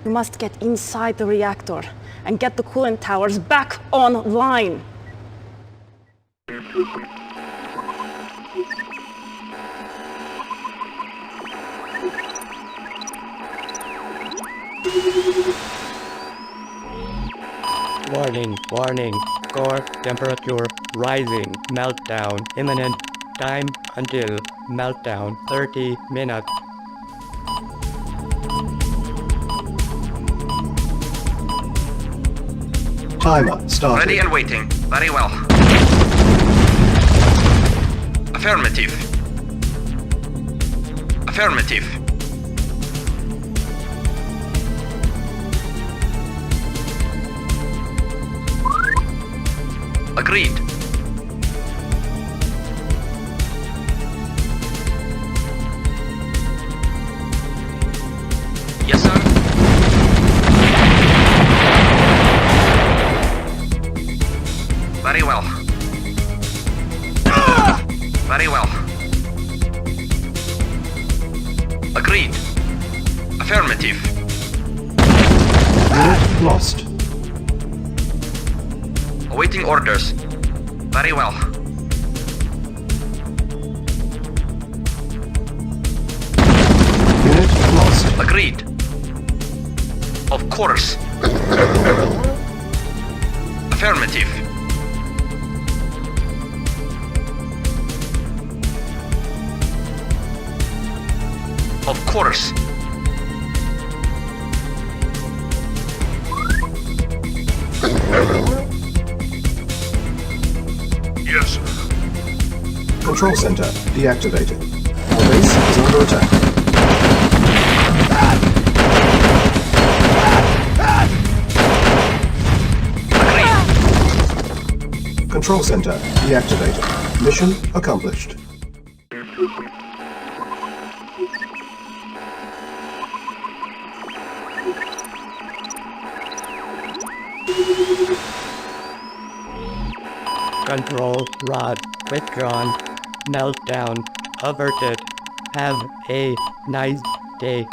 [SPEAKER 6] You must get inside the reactor and get the coolant towers back online.
[SPEAKER 13] Warning, warning. Core temperature rising. Meltdown imminent. Time until meltdown 30 minutes.
[SPEAKER 7] Timer started.
[SPEAKER 3] Ready and waiting. Very well. Affirmative.
[SPEAKER 8] Affirmative. Agreed. Yes, sir. Very well. Very well. Agreed. Affirmative.
[SPEAKER 7] Unit lost.
[SPEAKER 8] Awaiting orders. Very well.
[SPEAKER 7] Unit lost.
[SPEAKER 8] Agreed. Of course. Affirmative. Of course.
[SPEAKER 7] Yes, sir. Control center deactivated. Our base is under attack. Control center deactivated. Mission accomplished.
[SPEAKER 13] Control rod withdrawn. Meltdown averted. Have a nice day.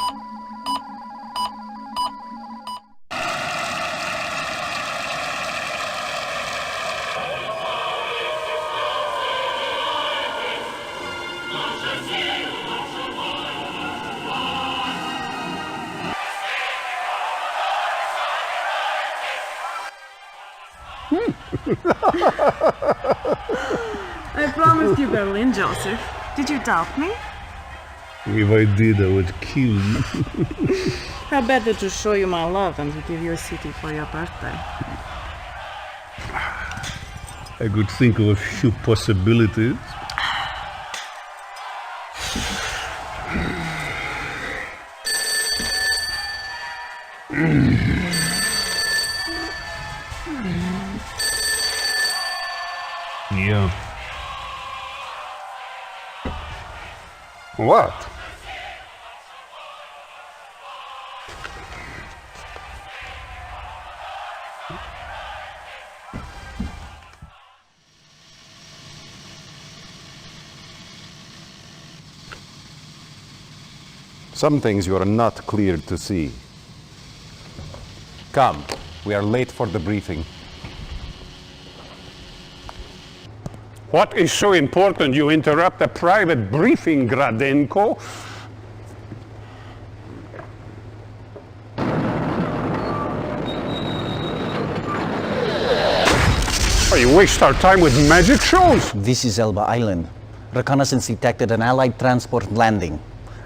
[SPEAKER 6] I promised you Berlin, Joseph. Did you doubt me?
[SPEAKER 10] If I did, I would kill you.
[SPEAKER 6] How better to show you my love and to give you a city for your birthday.
[SPEAKER 10] I could think of a few possibilities. Yeah. What?
[SPEAKER 4] Some things you are not cleared to see. Come, we are late for the briefing.
[SPEAKER 10] What is so important you interrupt a private briefing, Gradenko? Oh, you waste our time with magic shows?
[SPEAKER 12] This is Elba Island. Reconnaissance detected an Allied transport landing.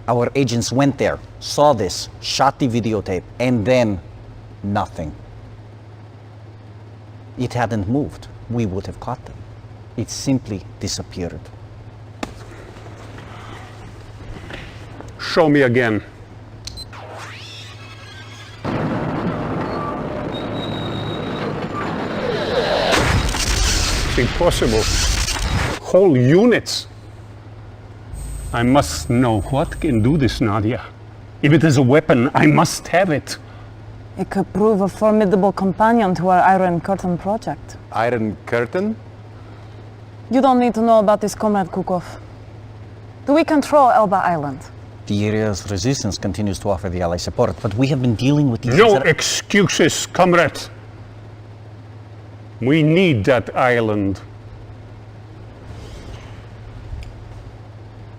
[SPEAKER 12] Our agents went there, saw this, shot the videotape, and then nothing. It hadn't moved. We would have caught them. It simply disappeared.
[SPEAKER 10] Show me again. It's impossible. Whole units. I must know what can do this, Nadia. If it is a weapon, I must have it.
[SPEAKER 6] It could prove a formidable companion to our Iron Curtain project.
[SPEAKER 4] Iron Curtain?
[SPEAKER 6] You don't need to know about this, Comrade Kukov. Do we control Elba Island?
[SPEAKER 12] The area's resistance continues to offer the Allied support, but we have been dealing with these...
[SPEAKER 10] No excuses, comrade. We need that island.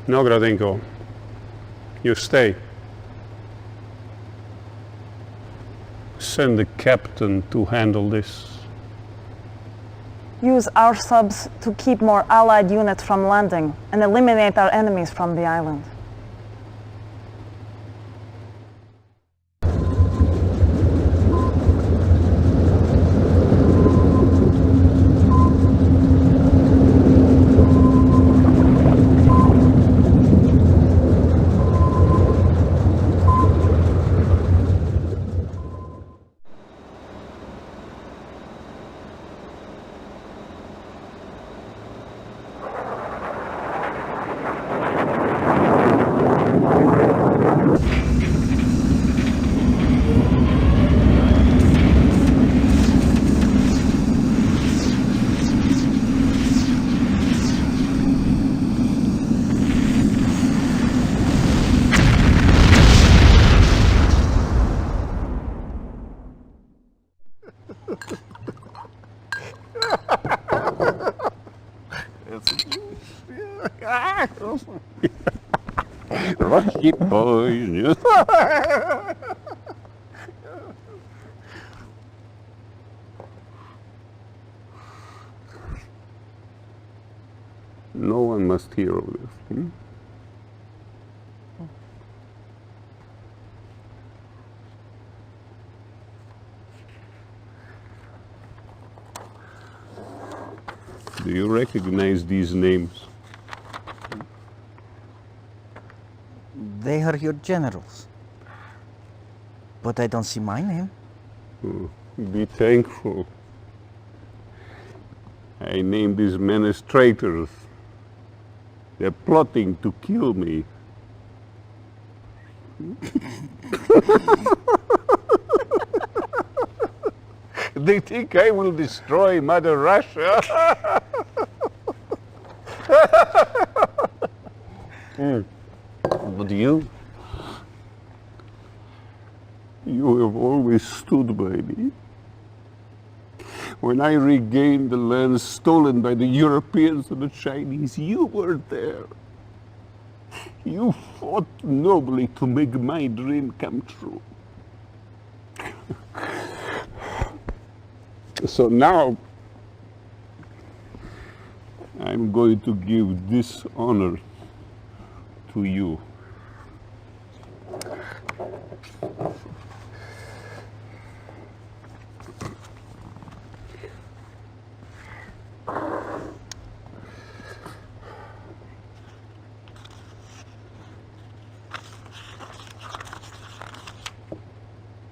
[SPEAKER 10] No, Gradenko. You stay. Send the captain to handle this.
[SPEAKER 6] Use our subs to keep more Allied units from landing and eliminate our enemies from the island.
[SPEAKER 10] Rusty boys. No one must hear of this. Do you recognize these names?
[SPEAKER 12] They are your generals. But I don't see my name.
[SPEAKER 10] Oh, be thankful. I named these men as traitors. They're plotting to kill me. They think I will destroy Mother Russia. But you have always stood by me. When I regained the lands stolen by the Europeans and the Chinese, you were there. You fought nobly to make my dream come true. So now, I'm going to give this honor to you.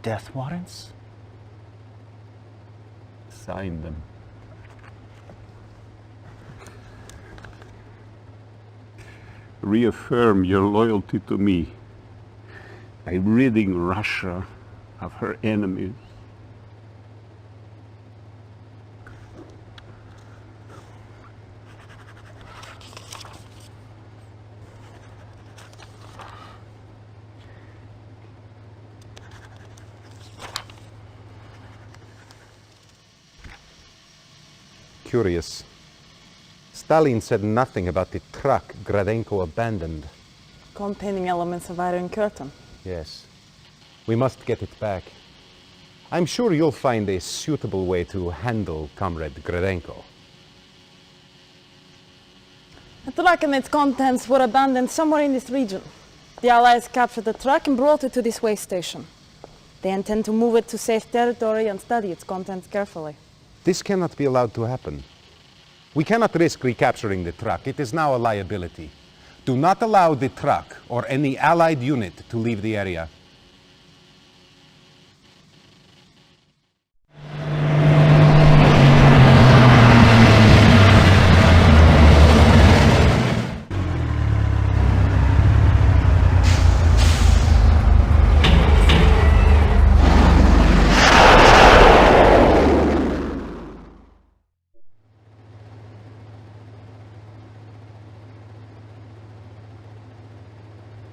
[SPEAKER 12] Death warrants?
[SPEAKER 10] Sign them. Reaffirm your loyalty to me by ridding Russia of her enemies.
[SPEAKER 14] Curious. Stalin said nothing about the truck Gradenko abandoned.
[SPEAKER 6] Containing elements of Iron Curtain.
[SPEAKER 14] Yes. We must get it back. I'm sure you'll find a suitable way to handle Comrade Gradenko.
[SPEAKER 6] The truck and its contents were abandoned somewhere in this region. The Allies captured the truck and brought it to this way station. They intend to move it to safe territory and study its contents carefully.
[SPEAKER 14] This cannot be allowed to happen. We cannot risk recapturing the truck. It is now a liability. Do not allow the truck or any Allied unit to leave the area.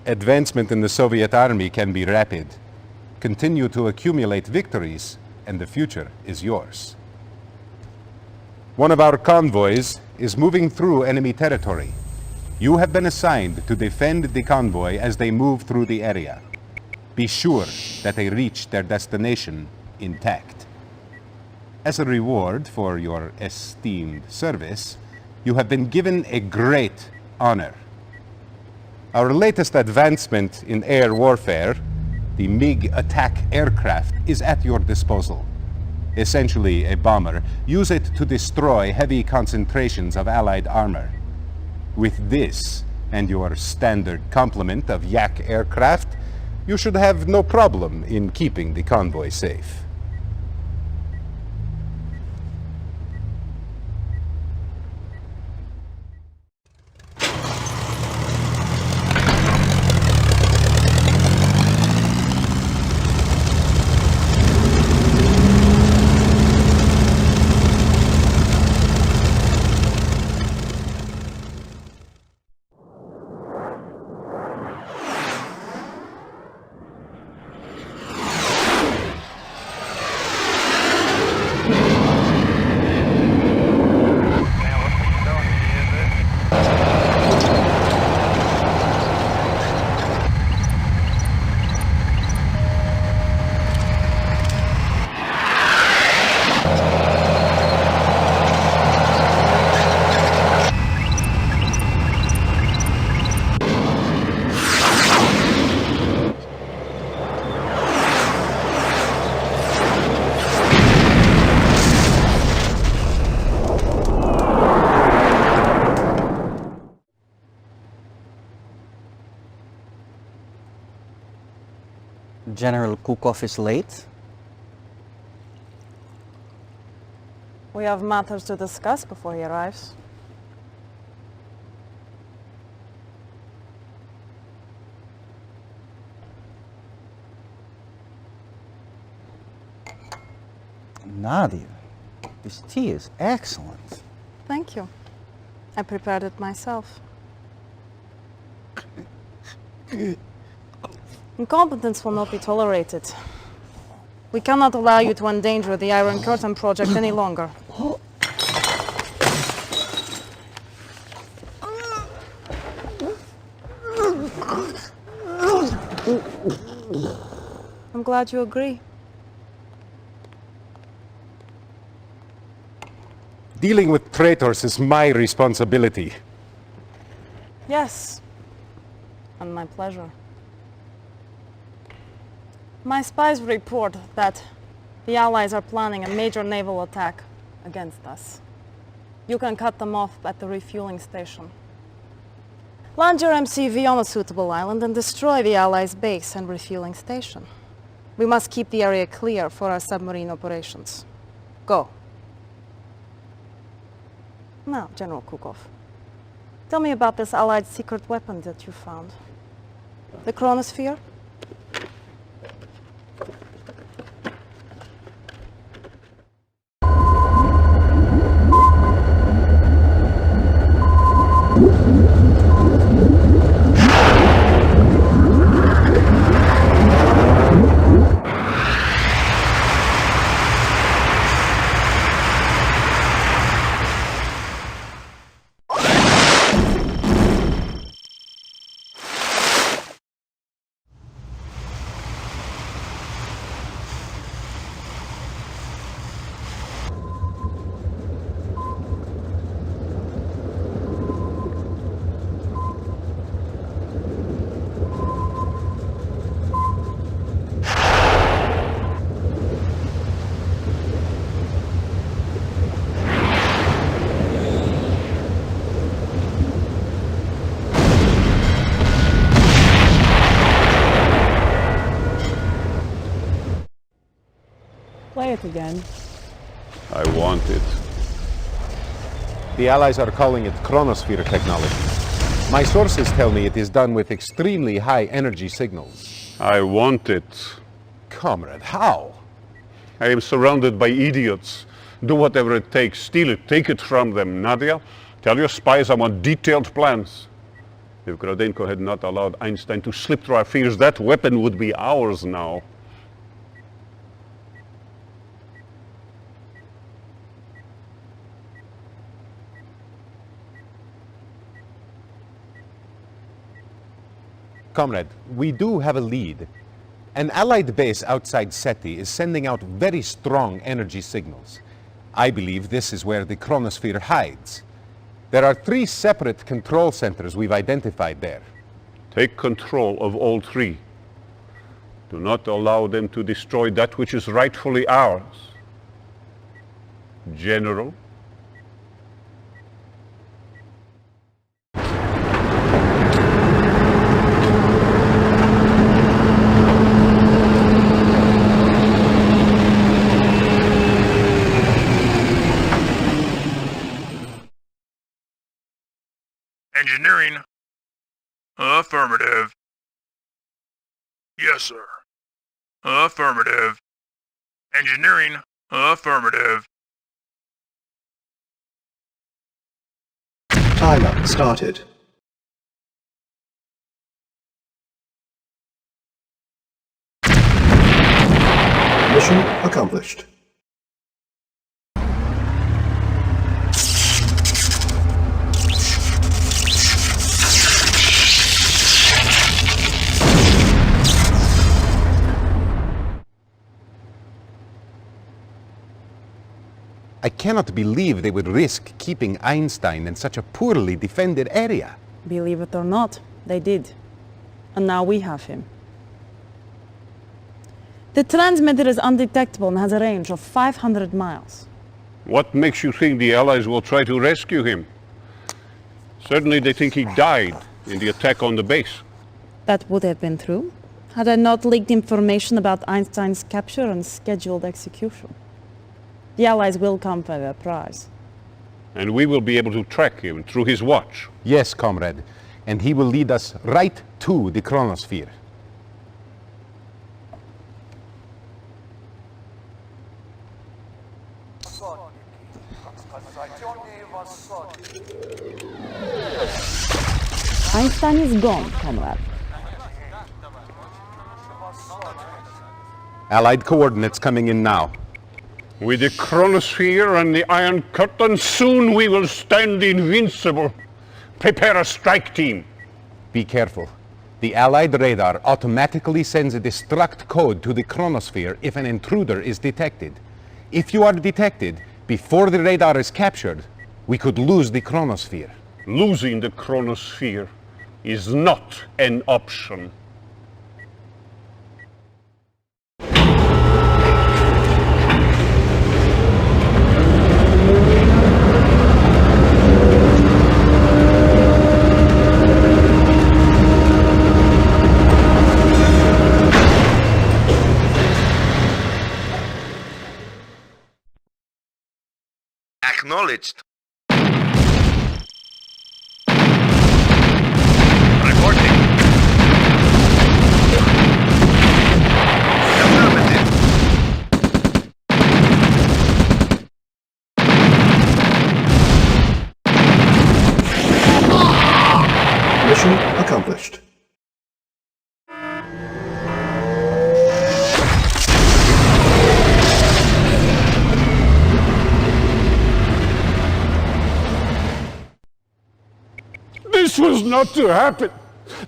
[SPEAKER 14] Advancement in the Soviet army can be rapid. Continue to accumulate victories, and the future is yours. One of our convoys is moving through enemy territory. You have been assigned to defend the convoy as they move through the area. Be sure that they reach their destination intact. As a reward for your esteemed service, you have been given a great honor. Our latest advancement in air warfare, the MiG attack aircraft, is at your disposal. Essentially a bomber. Use it to destroy heavy concentrations of Allied armor. With this and your standard complement of Yak aircraft, you should have no problem in keeping the convoy safe.
[SPEAKER 12] General Kukov is late.
[SPEAKER 6] We have matters to discuss before he arrives.
[SPEAKER 12] Nadia, this tea is excellent.
[SPEAKER 6] Thank you. I prepared it myself. Incompetence will not be tolerated. We cannot allow you to endanger the Iron Curtain project any longer. I'm glad you agree.
[SPEAKER 14] Dealing with traitors is my responsibility.
[SPEAKER 6] Yes, and my pleasure. My spies report that the Allies are planning a major naval attack against us. You can cut them off at the refueling station. Land your MCV on a suitable island and destroy the Allies' base and refueling station. We must keep the area clear for our submarine operations. Go. Now, General Kukov, tell me about this Allied secret weapon that you found. The Chronosphere? Play it again.
[SPEAKER 10] I want it.
[SPEAKER 14] The Allies are calling it Chronosphere technology. My sources tell me it is done with extremely high energy signals.
[SPEAKER 10] I want it.
[SPEAKER 14] Comrade, how?
[SPEAKER 10] I am surrounded by idiots. Do whatever it takes. Steal it. Take it from them. Nadia, tell your spies I want detailed plans. If Gradenko had not allowed Einstein to slip through our fingers, that weapon would be ours now.
[SPEAKER 14] Comrade, we do have a lead. An Allied base outside SETI is sending out very strong energy signals. I believe this is where the Chronosphere hides. There are 3 separate control centers we've identified there.
[SPEAKER 10] Take control of all 3. Do not allow them to destroy that which is rightfully ours. General?
[SPEAKER 8] Engineering. Affirmative. Yes, sir. Affirmative. Engineering. Affirmative.
[SPEAKER 7] Timer started. Mission accomplished.
[SPEAKER 14] I cannot believe they would risk keeping Einstein in such a poorly defended area.
[SPEAKER 6] Believe it or not, they did. And now we have him. The transmitter is undetectable and has a range of 500 miles.
[SPEAKER 10] What makes you think the Allies will try to rescue him? Certainly they think he died in the attack on the base.
[SPEAKER 6] That would have been true, had I not leaked information about Einstein's capture and scheduled execution. The Allies will come for their prize.
[SPEAKER 10] And we will be able to track him through his watch.
[SPEAKER 14] Yes, comrade. And he will lead us right to the chronosphere.
[SPEAKER 6] Einstein is gone, comrade.
[SPEAKER 14] Allied coordinates coming in now.
[SPEAKER 10] With the chronosphere and the Iron Curtain, soon we will stand invincible. Prepare a strike team.
[SPEAKER 14] Be careful. The Allied radar automatically sends a destruct code to the chronosphere if an intruder is detected. If you are detected before the radar is captured, we could lose the chronosphere.
[SPEAKER 10] Losing the chronosphere is not an option.
[SPEAKER 8] Acknowledged. Reporting. Affirmative.
[SPEAKER 7] Mission accomplished.
[SPEAKER 10] This was not to happen.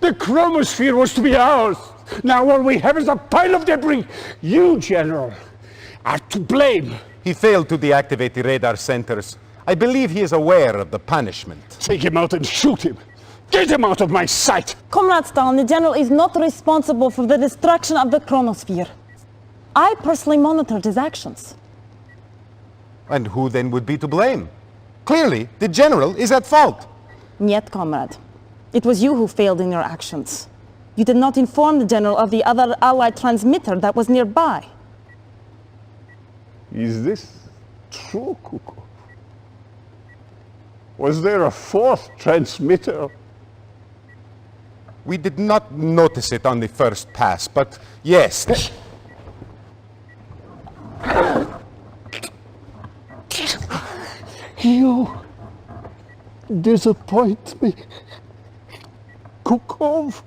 [SPEAKER 10] The chromosphere was to be ours. Now all we have is a pile of debris. You, General, are to blame.
[SPEAKER 14] He failed to deactivate the radar centers. I believe he is aware of the punishment.
[SPEAKER 10] Take him out and shoot him. Get him out of my sight.
[SPEAKER 6] Comrade Stalin, the General is not responsible for the destruction of the chronosphere. I personally monitored his actions.
[SPEAKER 14] And who then would be to blame? Clearly, the General is at fault.
[SPEAKER 6] Yet, comrade, it was you who failed in your actions. You did not inform the General of the other Allied transmitter that was nearby.
[SPEAKER 10] Is this true, Kukov? Was there a fourth transmitter?
[SPEAKER 14] We did not notice it on the first pass, but yes.
[SPEAKER 10] You disappoint me, Kukov.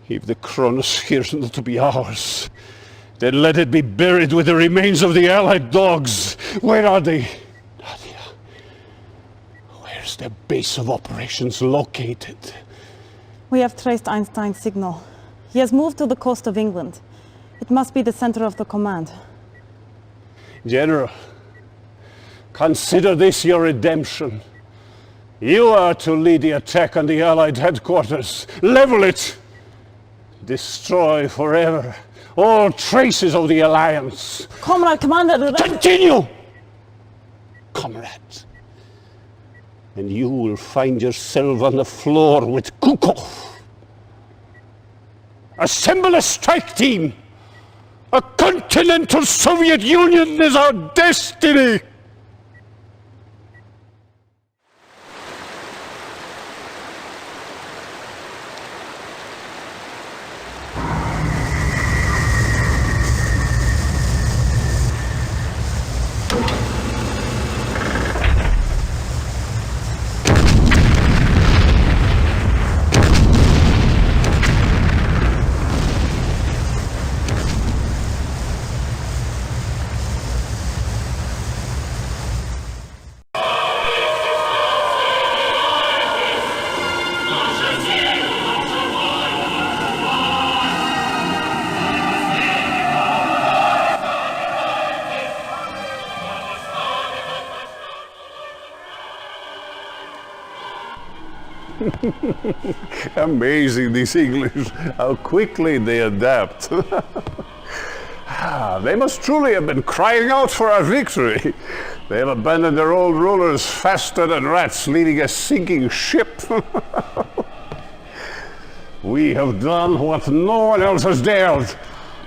[SPEAKER 10] If the chronosphere is not to be ours, then let it be buried with the remains of the Allied dogs. Where are they? Nadia, where's their base of operations located?
[SPEAKER 6] We have traced Einstein's signal. He has moved to the coast of England. It must be the center of the command.
[SPEAKER 10] General, consider this your redemption. You are to lead the attack on the Allied headquarters. Level it! Destroy forever all traces of the Alliance.
[SPEAKER 6] Comrade, Commander...
[SPEAKER 10] Continue! Comrade. And you will find yourself on the floor with Kukov. Assemble a strike team! A continental Soviet Union is our destiny! Amazing, these English, how quickly they adapt. They must truly have been crying out for our victory. They have abandoned their old rulers faster than rats leading a sinking ship. We have done what no one else has dared.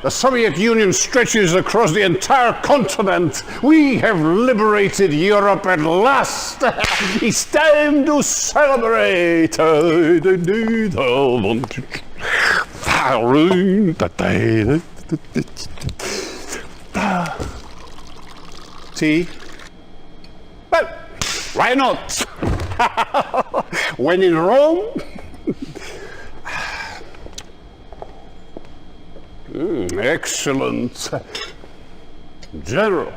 [SPEAKER 10] The Soviet Union stretches across the entire continent. We have liberated Europe at last. It's time to celebrate. Tea? Well, why not? When in Rome. Excellent. General,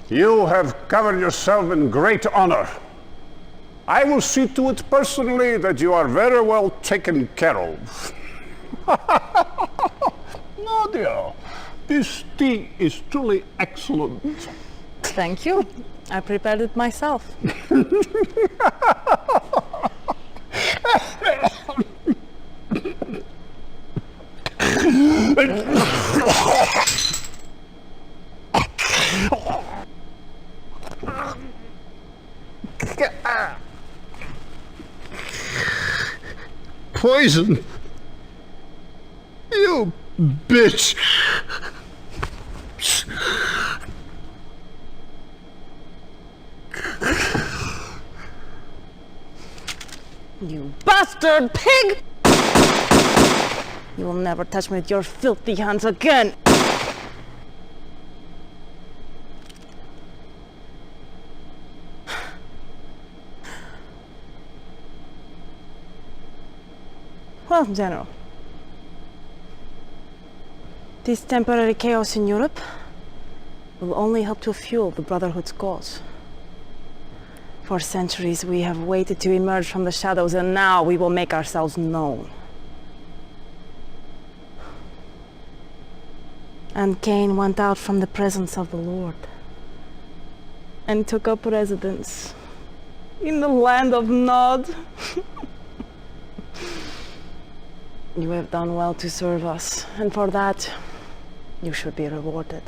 [SPEAKER 10] you have covered yourself in great honor. I will see to it personally that you are very well taken care of. Nadia, this tea is truly excellent.
[SPEAKER 6] Thank you. I prepared it myself.
[SPEAKER 10] Poison? You bitch!
[SPEAKER 6] You bastard pig! You will never touch me with your filthy hands again! Well, General, this temporary chaos in Europe will only help to fuel the Brotherhood's cause. For centuries we have waited to emerge from the shadows, and now we will make ourselves known. And Cain went out from the presence of the Lord and took up residence in the land of Nod. You have done well to serve us, and for that, you should be rewarded.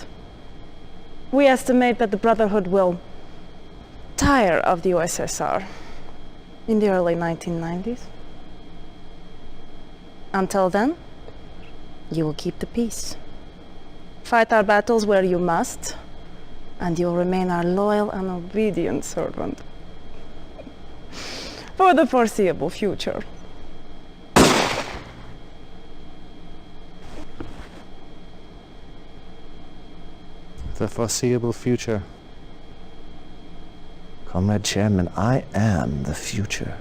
[SPEAKER 6] We estimate that the Brotherhood will tire of the USSR in the early 1990s. Until then, you will keep the peace. Fight our battles where you must, and you'll remain our loyal and obedient servant for the foreseeable future.
[SPEAKER 15] The foreseeable future. Comrade Chairman, I am the future.